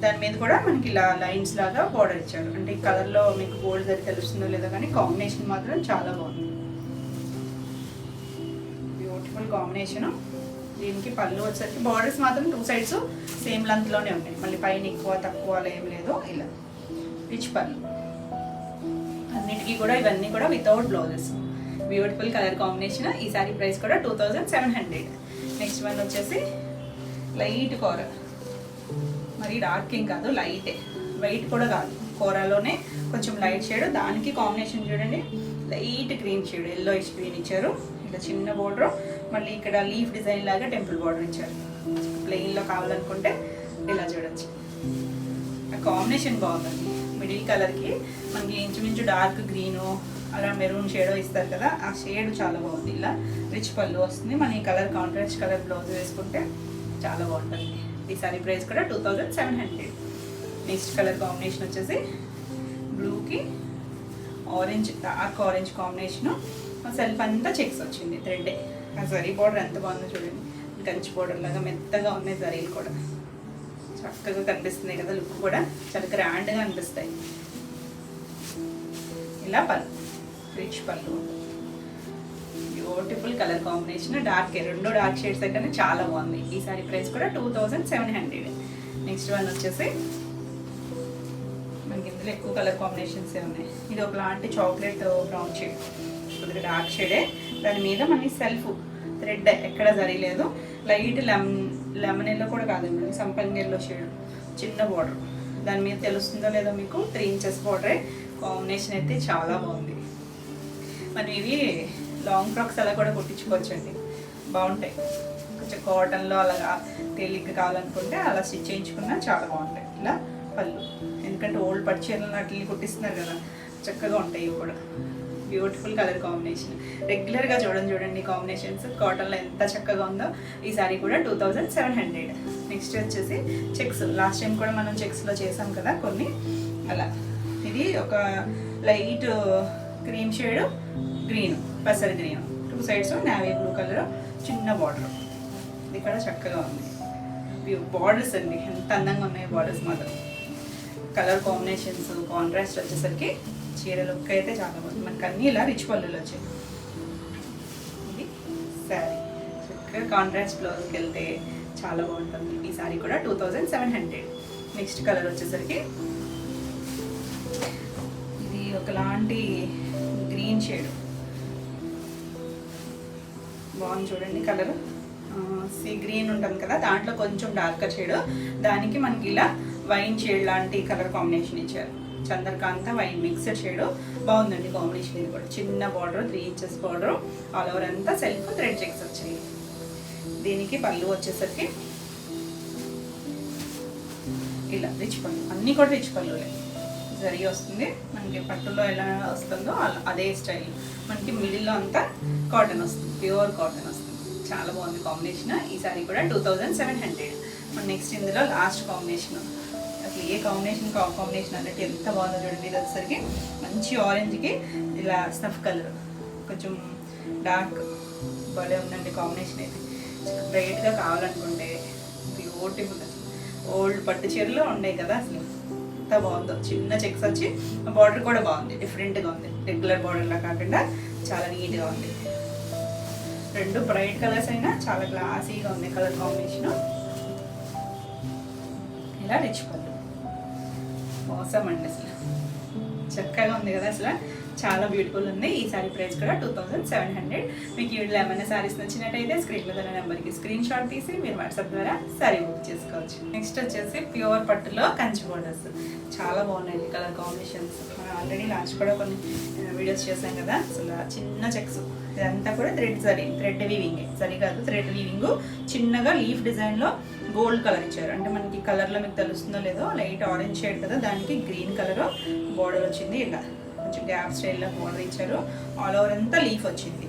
దాని మీద కూడా మనకి ఇలా లైన్స్ లాగా బార్డర్ ఇచ్చారు. అంటే ఈ కలర్లో మీకు గోల్డ్ జరి తెలుస్తుందో లేదో కానీ కాంబినేషన్ మాత్రం చాలా బాగుంది, బ్యూటిఫుల్ కాంబినేషన్. దీనికి పళ్ళు వచ్చేసరికి బార్డర్స్ మాత్రం 2 సైడ్స్ సేమ్ లెంత్లోనే ఉంటాయి, మళ్ళీ పైన ఎక్కువ తక్కువ అలా ఏం లేదు. ఇలా రిచ్ పళ్ళు, అన్నిటికీ కూడా ఇవన్నీ కూడా without blouses, beautiful colour combination. ఈ సారీ ప్రైస్ కూడా 2700. నెక్స్ట్ వన్ వచ్చేసి లైట్ కూర, మరి డార్క్ ఏం కాదు, లైటే, వైట్ కూడా కాదు, కూరలోనే కొంచెం లైట్ షేడ్. దానికి కాంబినేషన్ చూడండి, light green shade, yellowish green ఇచ్చారు. ఇలా చిన్న బోర్డర్, మళ్ళీ ఇక్కడ లీఫ్ డిజైన్ లాగా టెంపుల్ బార్డర్ ఇచ్చారు. ప్లెయిన్లో కావాలనుకుంటే ఇలా చూడొచ్చు. ఆ కాంబినేషన్ బాగుందండి, మిడిల్ కలర్కి మనకి ఇంచుమించు డార్క్ గ్రీను అలా మెరూన్ షేడో ఇస్తారు కదా, ఆ షేడ్ చాలా బాగుంది. ఇలా రిచ్ పళ్ళు వస్తుంది, మన ఈ కలర్ కాంట్రాస్ట్ కలర్ బ్లౌజ్ వేసుకుంటే చాలా బాగుంటుంది. ఈ సారీ ప్రైస్ కూడా 2700. నెక్స్ట్ కలర్ కాంబినేషన్ వచ్చేసి బ్లూకి orange, dark orange combination. Self అంతా చెక్స్ వచ్చింది, థ్రెడ్. ఆ జరీ బార్డర్ ఎంత బాగుందో చూడండి, కంచి బార్డర్ లాగా మెత్తగా ఉన్నాయి జరీలు కూడా, చక్కగా కనిపిస్తున్నాయి కదా, లుక్ కూడా చాలా గ్రాండ్గా అనిపిస్తాయి. ఇలా పళ్ళు, రిచ్ పళ్ళు, beautiful colour combination. Dark, 2 dark shades అయితే చాలా బాగుంది. ఈ సారీ ప్రైస్ కూడా 2700. నెక్స్ట్ వన్ వచ్చేసి మనకి ఇందులో ఎక్కువ కలర్ కాంబినేషన్స్ ఉన్నాయి. ఇది ఒకలాంటి చాక్లెట్ బ్రౌన్ షేడ్, కొద్దిగా డార్క్ షేడే. దాని మీద మనకి సెల్ఫ్ థ్రెడ్ ఎక్కడ జరగలేదు, లైట్ లెమన్ ఎల్లో కూడా కాదండి, సంపంగి ఎల్లో షేడ్, చిన్న బార్డర్. దాని మీద తెలుస్తుందో లేదో మీకు, 3 ఇంచెస్ బార్డరే. కాంబినేషన్ అయితే చాలా బాగుంది. మనం ఇవి లాంగ్ ఫ్రాక్స్ అలా కూడా కుట్టించుకోవచ్చండి, బాగుంటాయి. కొంచెం కాటన్లో అలాగా తేలిగ్గా కావాలనుకుంటే అలా స్టిచ్ చేయించుకున్నా చాలా బాగుంటాయి. ఇలా పళ్ళు, ఎందుకంటే ఓల్డ్ పట్టు చీరలు అట్లా కుట్టిస్తున్నారు కదా, చక్కగా ఉంటాయి ఇవి కూడా. బ్యూటిఫుల్ కలర్ కాంబినేషన్, రెగ్యులర్గా చూడండి కాంబినేషన్స్, కాటన్లో ఎంత చక్కగా ఉందో. ఈ సారీ కూడా 2700. నెక్స్ట్ వచ్చేసి చెక్స్, లాస్ట్ టైం కూడా మనం చెక్స్లో చేసాం కదా కొన్ని, అలా. ఇది ఒక లైట్ క్రీమ్ షేడ్ గ్రీన్, పెసర్ green, 2 sides navy blue colour, చిన్న బార్డర్. ఇది కూడా చక్కగా ఉంది. బార్డర్స్ అండి ఎంత అందంగా ఉన్నాయి బార్డర్స్ మాత్రం. కలర్ కాంబినేషన్స్ కాంట్రాస్ట్ వచ్చేసరికి చీర లుక్ అయితే చాలా బాగుంది. మనకు అన్నీ ఇలా రిచ్ పళ్ళులు వచ్చాయి. ఇది శారీ, చక్కగా కాంట్రాస్ట్ బ్లౌజ్కి వెళ్తే చాలా బాగుంటుంది. ఈ శారీ కూడా 2700. నెక్స్ట్ కలర్ వచ్చేసరికి ఇది ఒకలాంటి గ్రీన్ షేడ్, బాగుంది చూడండి కలర్. సీ గ్రీన్ ఉంటుంది కదా, దాంట్లో కొంచెం డార్కర్ షేడ్, దానికి మనకి ఇలా వైన్ షేడ్ లాంటి కలర్ కాంబినేషన్ ఇచ్చారు. చంద్రకాంత వైన్ మిక్స్డ్ షేడ్, బాగుందండి కాంబినేషన్. ఇది కూడా చిన్న border, 3 inches border, all over అంతా సెల్ఫ్ థ్రెడ్ చెక్స్ వచ్చాయి. దీనికి పళ్ళు వచ్చేసరికి ఇలా రిచ్ పళ్ళు, అన్నీ కూడా రిచ్ పళ్ళులే. జరీ వస్తుంది మనకి, పట్టులో ఎలా వస్తుందో అదే స్టైల్. మనకి మిడిల్లో అంతా కాటన్ వస్తుంది, ప్యూర్ కాటన్ వస్తుంది, చాలా బాగుంది కాంబినేషన్. ఈ సారీ కూడా 2700. మన నెక్స్ట్ ఇందులో లాస్ట్ కాంబినేషన్, అసలు ఏ కాంబినేషన్ అన్నట్టు ఎంత బాగుందో చూడండి. ఇది వచ్చేసరికి మంచి ఆరెంజ్కి ఇలా స్నఫ్ కలర్, కొంచెం డార్క్, భలే ఉందండి కాంబినేషన్. అయితే బ్రైట్గా కావాలనుకుంటే బ్యూటిఫుల్. ఓల్డ్ పట్టు చీరలో ఉన్నాయి కదా, అసలు ఎంత బాగుందో. చిన్న చెక్స్ వచ్చి బార్డర్ కూడా బాగుంది, డిఫరెంట్గా ఉంది. రెగ్యులర్ బార్డర్లా కాకుండా చాలా నీట్గా ఉంది. రెండు బ్రైట్ కలర్స్ అయినా చాలా క్లాసీగా ఉంది కలర్ కాంబినేషన్. ఇలా రిచ్ పళ్ళు మోసం అండి, అసలు చక్కగా ఉంది కదా, అసలు చాలా బ్యూటిఫుల్ ఉంది. ఈ సారీ ప్రైస్ కూడా 2700. మీకు ఈ వీడియోలో ఏమైనా సారీస్ నచ్చినట్టయితే స్క్రీన్ మీద ఉన్న నెంబర్కి స్క్రీన్ షాట్ తీసి మీరు వాట్సాప్ ద్వారా సారీ బుక్ చేసుకోవచ్చు. నెక్స్ట్ వచ్చేసి ప్యూర్ పట్టులో కంచి బోర్డర్స్. చాలా బాగున్నాయి కలర్ కాంబినేషన్స్. మనం ఆల్రెడీ లాస్ట్ కూడా కొన్ని వీడియోస్ చేసాం కదా. అసలు చిన్న చెక్స్, ఇదంతా కూడా థ్రెడ్ వీవింగ్, సరి కాదు థ్రెడ్ వీవింగ్. చిన్నగా లీఫ్ డిజైన్లో గోల్డ్ కలర్ ఇచ్చారు. అంటే మనకి కలర్లో మీకు తెలుస్తుందో లేదో, లైట్ ఆరెంజ్ షేడ్ కదా, దానికి గ్రీన్ కలర్ బోర్డర్ వచ్చింది. ఇలా కొంచెం గ్యాప్ స్టైల్లో బోర్డర్ ఇచ్చారు. ఆల్ ఓవర్ అంతా లీఫ్ వచ్చింది.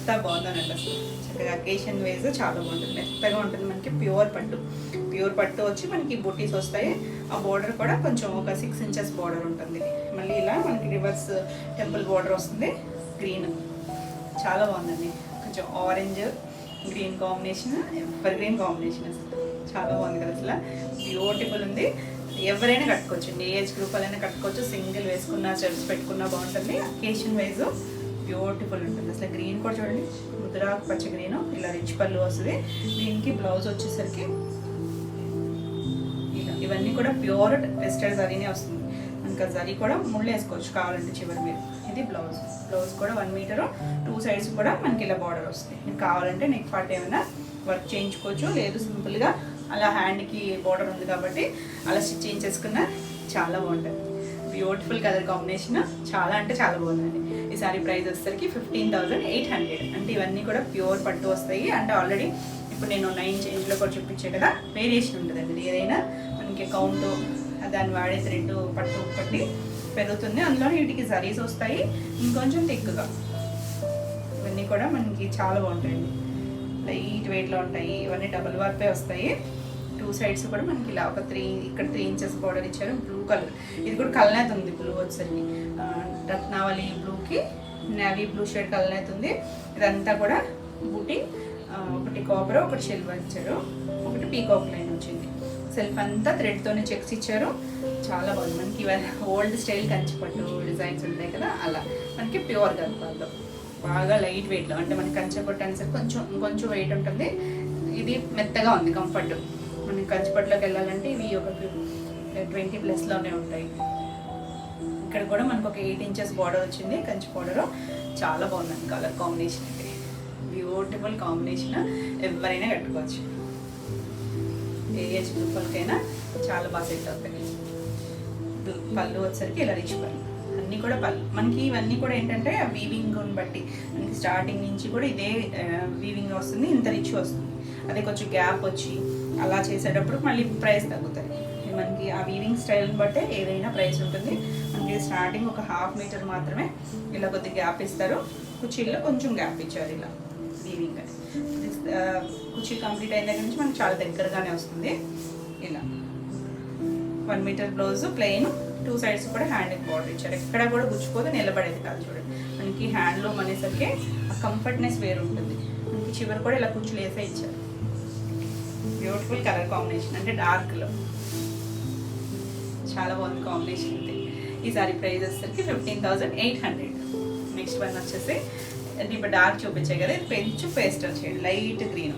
ఎంత బాగుందనండి అసలు. చక్కగా అకేషన్ వైజ్ చాలా బాగుంటుంది, మెత్తగా ఉంటుంది. మనకి ప్యూర్ పట్టు వచ్చి మనకి బుటీస్ వస్తాయి. ఆ బోర్డర్ కూడా కొంచెం ఒక 6 ఇంచెస్ బోర్డర్ ఉంటుంది. మళ్ళీ ఇలా మనకి రివర్స్ టెంపుల్ బోర్డర్ వస్తుంది. గ్రీన్ చాలా బాగుందండి. కొంచెం orange green combination, ever green combination. అసలు చాలా బాగుంది కదా, అసలు బ్యూటిఫుల్ ఉంది. ఎవరైనా కట్టుకోవచ్చు, ఏ ఏజ్ గ్రూప్ వాళ్ళైనా కట్టుకోవచ్చు. సింగిల్ వేసుకున్నా చెల్స్ పెట్టుకున్నా బాగుంటుంది. అకేషన్ వైజ్ బ్యూటిఫుల్ ఉంటుంది. అసలు గ్రీన్ కూడా చూడండి, ముద్రాకు పచ్చ గ్రీన్. ఇలా రిచ్ పళ్ళు వస్తుంది. దీనికి బ్లౌజ్ వచ్చేసరికి ఇలా, ఇవన్నీ కూడా ప్యూర్ టెస్టెడ్ జరీనే వస్తుంది. ఇంకా జరీ కూడా ముళ్ళు వేసుకోవచ్చు కావాలంటే చివరి మీరు. ఇది బ్లౌజ్ కూడా 1 మీటర్, 2 సైడ్స్ కూడా మనకి ఇలా బార్డర్ వస్తుంది. మీకు కావాలంటే నెక్ పార్ట్ ఏమైనా వర్క్ చేయించుకోవచ్చు, లేదు సింపుల్గా అలా హ్యాండ్కి బార్డర్ ఉంది కాబట్టి అలా స్టిచ్ చేయించేసుకున్నా చాలా బాగుంటుంది. బ్యూటిఫుల్ కలర్ కాంబినేషన్, చాలా అంటే చాలా బాగుందండి. ఈ సారీ ప్రైస్ వచ్చేసరికి 15,800. అంటే ఇవన్నీ కూడా ప్యూర్ పట్టు వస్తాయి. అంటే ఆల్రెడీ ఇప్పుడు నేను 9 చేంజ్లో కూడా చూపించే కదా, వేరియేషన్ ఉంటుందండి. ఏదైనా మనకి కౌంట్, దాన్ని వాడే థ్రెడ్ పట్టు పట్టి పెరుగుతుంది. అందులో వీటికి జరీస్ వస్తాయి, ఇంకొంచెం థిక్గా. ఇవన్నీ కూడా మనకి చాలా బాగుంటాయండి, లైట్ వెయిట్లో ఉంటాయి. ఇవన్నీ డబుల్ వార్పే వస్తాయి. 2 సైడ్స్ కూడా మనకి ఇలా ఒక 3 ఇంచెస్ బార్డర్ ఇచ్చారు. బ్లూ కలర్, ఇది కూడా కలనేత ఉంది. బ్లూ వచ్చేసరికి రత్నావళి బ్లూకి నేవీ బ్లూ షేడ్ కలనేత ఉంది. ఇదంతా కూడా బూటీ, ఒకటి కాపర్, ఒకటి సిల్వర్ ఇచ్చారు, ఒకటి పీకాక్ లైన్ వచ్చింది. సెల్ఫ్ అంతా థ్రెడ్తోనే చెక్స్ ఇచ్చారు. చాలా బాగుంది. మనకి ఇవన్నీ ఓల్డ్ స్టైల్ కంచిపట్టు డిజైన్స్ ఉంటాయి కదా, అలా మనకి ప్యూర్ గద్వాల్లో బాగా లైట్ వెయిట్లో. అంటే మనకి కంచిపట్టు అనేసరికి కొంచెం వెయిట్ ఉంటుంది. ఇది మెత్తగా ఉంది, కంఫర్ట్. మనకి కంచిపట్టులోకి వెళ్ళాలంటే ఇవి ఒక 20+ ఉంటాయి. ఇక్కడ కూడా మనకు ఒక 8 ఇంచెస్ బార్డర్ వచ్చింది, కంచి బార్డర్. చాలా బాగుందండి కలర్ కాంబినేషన్. అయితే బ్యూటిఫుల్ కాంబినేషన్, ఎవరైనా కట్టుకోవచ్చు. ఏ ఏజ్ గ్రూప్ వాళ్ళకైనా చాలా బాగా సెట్ అవుతాయి. పళ్ళు వచ్చేసరికి ఇలా రిచ్ పళ్ళు, అన్నీ కూడా పళ్ళు. మనకి ఇవన్నీ కూడా ఏంటంటే వీవింగ్ బట్టి మనకి స్టార్టింగ్ నుంచి కూడా ఇదే వీవింగ్ వస్తుంది, ఇంత రిచ్ వస్తుంది. అదే కొంచెం గ్యాప్ వచ్చి అలా చేసేటప్పుడు మళ్ళీ ప్రైస్ తగ్గుతుంది. మనకి ఆ వీవింగ్ స్టైల్ని బట్టే ఏదైనా ప్రైస్ ఉంటుంది. మనకి స్టార్టింగ్ ఒక 1/2 మీటర్ మాత్రమే ఇలా కొద్దిగా గ్యాప్ ఇస్తారు. కుర్చీల్లో కొంచెం గ్యాప్ ఇచ్చారు ఇలా వీవింగ్. కుర్చీ కంప్లీట్ అయిన దగ్గర నుంచి మనకి చాలా దగ్గరగానే వస్తుంది. ఇలా 1 మీటర్ బ్లౌజ్ ప్లెయిన్, 2 సైడ్స్ కూడా హ్యాండ్ బార్డర్ ఇచ్చారు. ఎక్కడ కూడా గుచ్చిపోతే నిలబడేది కాదు. చూడండి, మనకి హ్యాండ్లూమ్ అనేసరికి ఆ కంఫర్ట్నెస్ వేరు ఉంటుంది. మనకి చివరి కూడా ఇలా కుర్చీలు వేసే ఇచ్చారు. బ్యూటిఫుల్ కలర్ కాంబినేషన్, అంటే డార్క్లో చాలా బాగుంది కాంబినేషన్. అయితే ఈ సారీ ప్రైస్ వచ్చేసరికి 15,800. నెక్స్ట్ వన్ వచ్చేసి అంటే ఇప్పుడు డార్క్ చూపించాయి కదా, ఇది కొంచెం పేస్టల్ షేడ్, లైట్ గ్రీన్.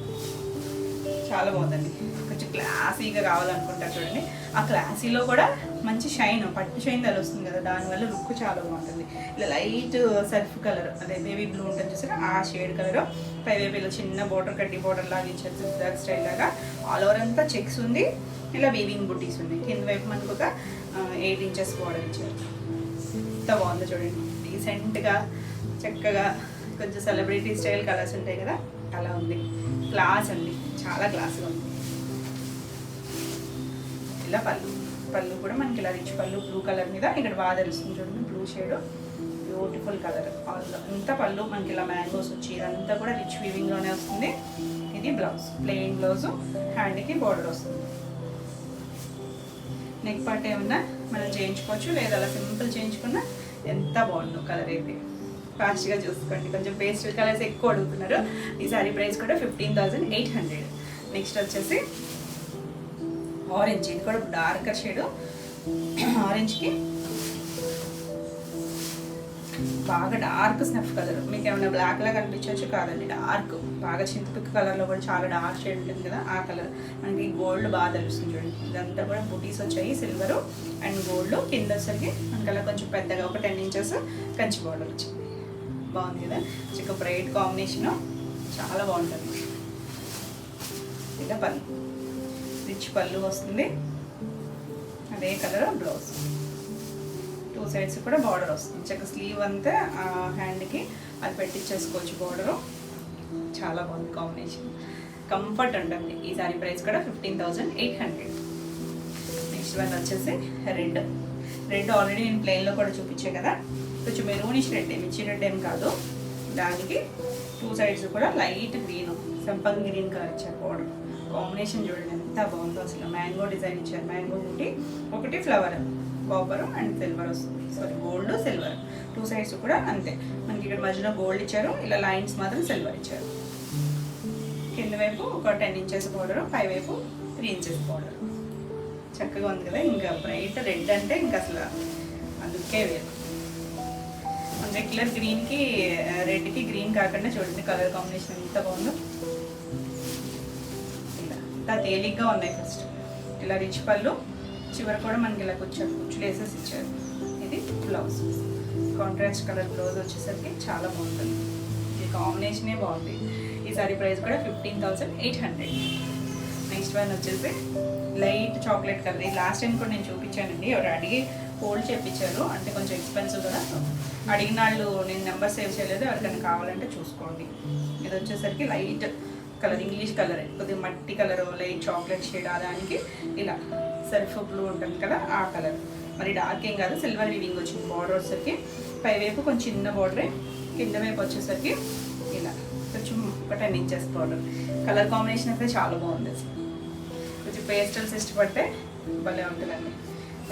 చాలా బాగుందండి. కొంచెం క్లాసీగా కావాలనుకుంటారు చూడండి. ఆ క్లాసీలో కూడా మంచి షైన్, పట్టు షైన్ తెలుస్తుంది కదా, దానివల్ల లుక్ చాలా బాగుంటుంది. ఇలా లైట్ సర్ఫ్ కలర్, అదే బేబీ బ్లూ ఉంటుంది చూసారా, ఆ షేడ్ కలర్. పైవైపు ఇలా చిన్న బోర్డర్, కడ్డీ బోర్డర్ లాగా ఇచ్చారు, జిగ్జాగ్ స్టైల్ లాగా. ఆల్ ఓవర్ అంతా చెక్స్ ఉంది. ఇలా వీవింగ్ బుటీస్ ఉన్నాయి. కింద వైపు మనకు ఒక 8 ఇంచెస్ బోర్డర్ ఇచ్చారు. ఎంత బాగుందో చూడండి, డీసెంట్గా చక్కగా. కొంచెం సెలబ్రిటీ స్టైల్ కలర్స్ ఉంటాయి కదా, అలా ఉంది. క్లాస్ అండి, చాలా క్లాస్గా ఉంది. ఇలా పళ్ళు కూడా మనకి ఇలా రిచ్ పళ్ళు, బ్లూ కలర్ మీద. ఇక్కడ బాగా తెలుస్తుంది చూడండి, బ్లూ షేడ్ బ్యూటిఫుల్ కలర్. ఇంత పళ్ళు మనకి ఇలా మ్యాంగోస్ వచ్చి ఇదంతా కూడా రిచ్ వీవింగ్లోనే వస్తుంది. ఇది బ్లౌజ్, ప్లెయిన్ బ్లౌజు, హ్యాండ్కి బోర్డర్ వస్తుంది. నెక్ పార్ట్ ఏమన్నా మనం చేయించుకోవచ్చు, లేదా అలా సింపుల్ చేయించుకున్నా ఎంత బాగుందో కలర్ అయితే. ఫాస్ట్గా చూసుకోండి, కొంచెం పేస్టల్ కలర్స్ ఎక్కువ అడుగుతున్నారు. ఈ సారీ ప్రైస్ కూడా 15,800. నెక్స్ట్ వచ్చేసి ఆరెంజ్, ఇది కూడా డార్కర్ షేడు. ఆరెంజ్కి బాగా డార్క్ స్నఫ్ కలర్, మీకు ఏమైనా బ్లాక్ లా కనిపించవచ్చు, కాదండి డార్క్, బాగా చింతపిక్ కలర్లో కూడా చాలా డార్క్ షేడ్ ఉంటుంది కదా ఆ కలర్. మనకి గోల్డ్ బాగా తెలుస్తుంది చూడండి. ఇదంతా కూడా బూటీస్ వచ్చాయి, సిల్వరు అండ్ గోల్డ్. కింద వచ్చరికి మనకి అలా కొంచెం పెద్దగా ఒక 10 ఇంచెస్ కంచి బార్డర్ వచ్చింది. బాగుంది కదా, చిక్క బ్రైట్ కాంబినేషను, చాలా బాగుంటుంది. ఇలా పళ్ళు, రిచ్ పళ్ళు వస్తుంది, అదే కలర్ బ్లౌజ్. 2 సైడ్స్ కూడా బార్డర్ వస్తుంది. చక్క స్లీవ్ అంతా హ్యాండ్కి అది పెట్టించేసుకోవచ్చు బార్డరు. చాలా బాగుంది కాంబినేషన్, కంఫర్ట్ ఉంటుంది. ఈ సారీ ప్రైస్ కూడా 15,800. నెక్స్ట్ వన్ వచ్చేసి రెడ్. రెడ్ ఆల్రెడీ నేను ప్లెయిన్లో కూడా చూపించే కదా, కొంచెం మెరూనిష్ రెడ్, మిర్చి రెడ్ ఏం కాదు. దానికి 2 సైడ్స్ కూడా లైట్ గ్రీన్, సంపంగి గ్రీన్ కలర్ ఇచ్చారు బార్డర్. కాంబినేషన్ చూడండి ఎంత బాగుందో అసలు. మ్యాంగో డిజైన్ ఇచ్చారు, మ్యాంగో ఒకటి ఫ్లవర్, కాపర్ అండ్ సిల్వర్ వస్తుంది. Sorry, gold silver. 2 సైడ్స్ కూడా అంతే. మనకి ఇక్కడ మధ్యలో గోల్డ్ ఇచ్చారు, ఇలా లైన్స్ మాత్రం సిల్వర్ ఇచ్చారు. కింద వైపు ఒక 10 ఇంచెస్ బార్డర్, పై వైపు 3 ఇంచెస్ బార్డర్. చక్కగా ఉంది కదా. ఇంకా బ్రైట్ రెడ్ అంటే ఇంకా అసలు అందుకే వేరు. రెగ్యులర్ గ్రీన్కి రెడ్కి గ్రీన్ కాకుండా చూడండి కలర్ కాంబినేషన్ ఎంత బాగుందో. ఇలా తేలిగ్గా ఉన్నాయి. ఫస్ట్ ఇలా రిచ్ పళ్ళు, చివరి కూడా మనకి ఇలా కుచ్చులు వేసేసి ఇచ్చారు. ఇది బ్లౌజ్, కాంట్రాస్ట్ కలర్ బ్లౌజ్ వచ్చేసరికి చాలా బాగుంటుంది. ఈ కాంబినేషనే బాగుంది. ఈ సారీ ప్రైస్ కూడా 15,800. నెక్స్ట్ వన్ వచ్చేసి లైట్ చాక్లెట్ కలర్. ఈ లాస్ట్ టైం కూడా నేను చూపించానండి, ఎవరు అడిగి హోల్డ్ చేయించారు, అంటే కొంచెం ఎక్స్పెన్సివ్ కదా. అడిగిన వాళ్ళు నేను నెంబర్ సేవ్ చేయలేదు, ఎవరికైనా కావాలంటే చూసుకోండి. ఇది వచ్చేసరికి లైట్ కలర్, ఇంగ్లీష్ కలర్, కొద్దిగా మట్టి కలర్, లైట్ చాక్లెట్ షేడ్. దానికి ఇలా సెల్ఫ్ బ్లూ ఉంటుంది కదా ఆ కలర్. మరి డార్క్ ఏం కాదు, సిల్వర్ వీవింగ్ వచ్చింది. బార్డర్ వచ్చేసరికి పై వైపు కొంచెం చిన్న బార్డరే, కింద వైపు వచ్చేసరికి ఇలా కొంచెం ఒక 10 ఇంచెస్ బార్డర్. కలర్ కాంబినేషన్ అయితే చాలా బాగుంది. కొంచెం పేస్టల్స్ ఇష్టపడితే భలే ఉంటుందండి.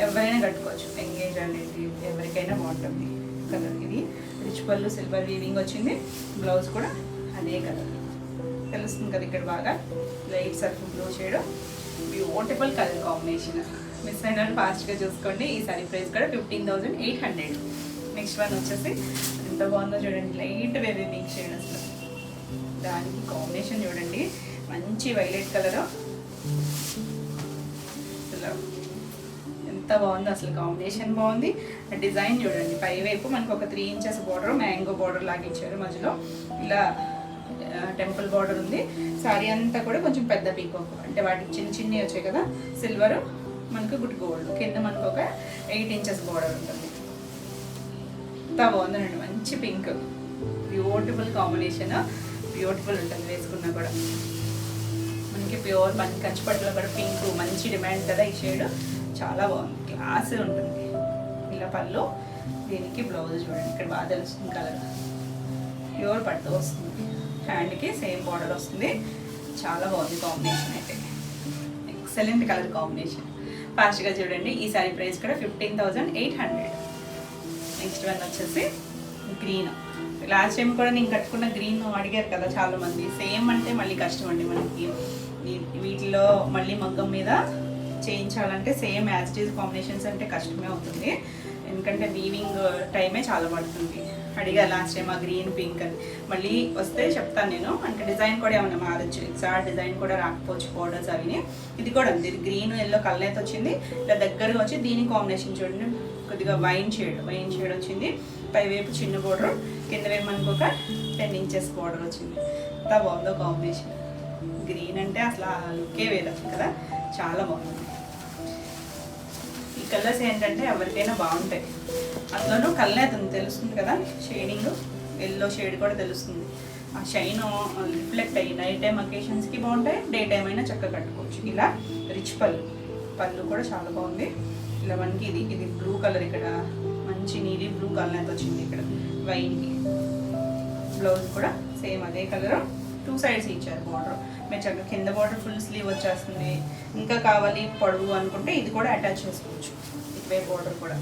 ఎవరైనా కట్టుకోవచ్చు, ఎంగేజ్ అనేది ఎవరికైనా బాగుంటుంది కలర్. ఇది రిచ్ పళ్ళు, సిల్వర్ వీవింగ్ వచ్చింది. బ్లౌజ్ కూడా అదే కలర్ తెలుస్తుంది కదా ఇక్కడ బాగా. Light Surf blue shade, beautiful colour combination. Miss అయిన ఫాస్ట్గా చూసుకోండి. ఈ సారీ ప్రైస్ కూడా 15,800. నెక్స్ట్ వన్ వచ్చేసి ఎంత బాగుందో చూడండి, లైట్ వేరే పింక్ షేడ్. అసలు దానికి కాంబినేషన్ చూడండి, మంచి వైలెట్ కలర్. ఎంత బాగుందో అసలు, కాంబినేషన్ బాగుంది. డిజైన్ చూడండి, పై వైపు మనకు ఒక 3 ఇంచెస్ బార్డర్, మ్యాంగో బార్డర్ లాగా ఇచ్చారు. మధ్యలో ఇలా టెంపుల్ బార్డర్ ఉంది. సారీ అంతా కూడా కొంచెం పెద్ద పీకాక్, అంటే వాటికి చిన్న చిన్నవి వచ్చాయి కదా. సిల్వర్ మనకు గుడ్ గోల్డ్, కింద మనకు ఒక 8 ఇంచెస్ బార్డర్ ఉంటుంది. ఎంత బాగుందండి, మంచి పింక్, బ్యూటిఫుల్ కాంబినేషన్. బ్యూటిఫుల్ ఉంటుంది వేసుకున్నా కూడా. మనకి ప్యూర్ కంచిపట్టులో కూడా పింక్ మంచి డిమాండ్ కదా ఈ షేడ్. చాలా బాగుంది, క్లాస్ ఉంటుంది. ఇలా పళ్ళు, దీనికి బ్లౌజ్ చూడండి ఇక్కడ బాగా తెలుస్తుంది కలర్. ప్యూర్ పట్టు వస్తుంది, హ్యాండ్కి సేమ్ బార్డర్ వస్తుంది. చాలా బాగుంది కాంబినేషన్ అయితే, ఎక్సలెంట్ కలర్ కాంబినేషన్. ఫాస్ట్గా చూడండి. ఈ సారీ ప్రైస్ కూడా 15,800. నెక్స్ట్ వన్ వచ్చేసి గ్రీన్. లాస్ట్ టైం కూడా నేను కట్టుకున్న గ్రీన్ అడిగారు కదా చాలామంది. సేమ్ అంటే మళ్ళీ కష్టం అండి మనకి. వీటిలో మళ్ళీ మగ్గం మీద చేయించాలంటే same as it is combinations అంటే కష్టమే అవుతుంది, ఎందుకంటే వీవింగ్ టైమే చాలా పడుతుంది. అడిగా లాస్ట్ టైం ఆ గ్రీన్ పింక్ అని. మళ్ళీ వస్తే చెప్తాను నేను, అంటే డిజైన్ కూడా ఏమన్నా మారచ్చు, ఎగ్జాక్ట్ డిజైన్ కూడా రాకపోవచ్చు బోర్డర్స్ అవిని. ఇది కూడా ఉంది, ఇది గ్రీన్ ఎల్లో కలర్ అయితే వచ్చింది. ఇలా దగ్గరగా వచ్చి దీని కాంబినేషన్ చూడండి, కొద్దిగా వైన్ షేడ్ వచ్చింది. పైవైపు చిన్న బోర్డర్, కింద వైపు మనకు ఒక 10 ఇంచెస్ బోర్డర్ వచ్చింది. ఎంత బాగుందో కాంబినేషన్. గ్రీన్ అంటే అసలు ఆ లుక్కే వేరు కదా, చాలా బాగుంది. ఈ కలర్స్ ఏంటంటే ఎవరికైనా బాగుంటాయి. అందులోనూ కల్నేతుంది తెలుస్తుంది కదా, షేడింగ్ ఎల్లో షేడ్ కూడా తెలుస్తుంది. ఆ షైన్ రిఫ్లెక్ట్ అయ్యి నైట్ టైం అకేషన్స్కి బాగుంటాయి, డే టైం అయినా చక్కగా కట్టుకోవచ్చు. ఇలా రిచ్ పళ్ళు కూడా చాలా బాగుంది. ఇలా మనకి ఇది బ్లూ కలర్, ఇక్కడ మంచి మంచి నీలి బ్లూ కలర్ అయితే వచ్చింది ఇక్కడ వైన్కి. బ్లౌజ్ కూడా సేమ్ అదే కలర్, 2 సైడ్స్ ఇచ్చారు బార్డర్. మీరు చక్కగా కింద బార్డర్ ఫుల్ స్లీవ్ వచ్చేస్తుంది. ఇంకా కావాలి పొడవు అనుకుంటే ఇది కూడా అటాచ్ చేసుకోవచ్చు. ఇటువే బార్డర్ కూడా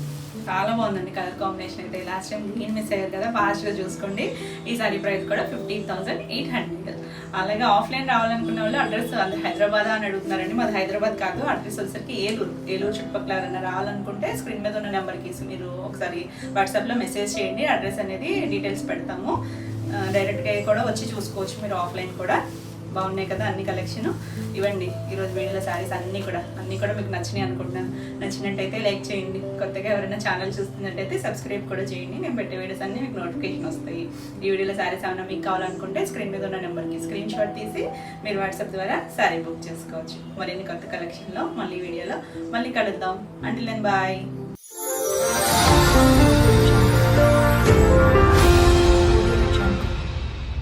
చాలా బాగుందండి కలర్ కాంబినేషన్ అయితే. లాస్ట్ టైం గ్రీన్ మిస్ అయ్యారు కదా, ఫాస్ట్గా చూసుకోండి. ఈ సారీ ప్రైస్ కూడా 15,800. అలాగే ఆఫ్లైన్ రావాలనుకున్న వాళ్ళు అడ్రస్ హైదరాబాద్ అని అడుగుతున్నారండి. మాది హైదరాబాద్ కాదు, అడ్రస్ వచ్చేసరికి ఏలూరు చుట్టుపక్కల ఎవరైనా రావాలనుకుంటే స్క్రీన్ మీద ఉన్న నెంబర్కి మీరు ఒకసారి వాట్సాప్లో మెసేజ్ చేయండి. అడ్రస్ అనేది డీటెయిల్స్ పెడతాము. డైరెక్ట్గా కూడా వచ్చి చూసుకోవచ్చు మీరు ఆఫ్లైన్ కూడా. బాగున్నాయి కదా అన్ని కలెక్షన్. ఇవ్వండి ఈరోజు వీడియోలో శారీస్ అన్నీ కూడా మీకు నచ్చినాయి అనుకుంటున్నాను. నచ్చినట్టయితే లైక్ చేయండి. కొత్తగా ఎవరైనా ఛానల్ చూస్తున్నట్టయితే సబ్స్క్రైబ్ కూడా చేయండి. నేను పెట్టే వీడియోస్ అన్నీ మీకు నోటిఫికేషన్ వస్తాయి. ఈ వీడియోలో శారీస్ ఏమైనా మీకు కావాలనుకుంటే స్క్రీన్ మీద ఉన్న నెంబర్కి స్క్రీన్ షాట్ తీసి మీరు వాట్సాప్ ద్వారా శారీ బుక్ చేసుకోవచ్చు. మరిన్ని కొత్త కలెక్షన్లో మళ్ళీ వీడియోలో మళ్ళీ కలుద్దాం. Until then bye.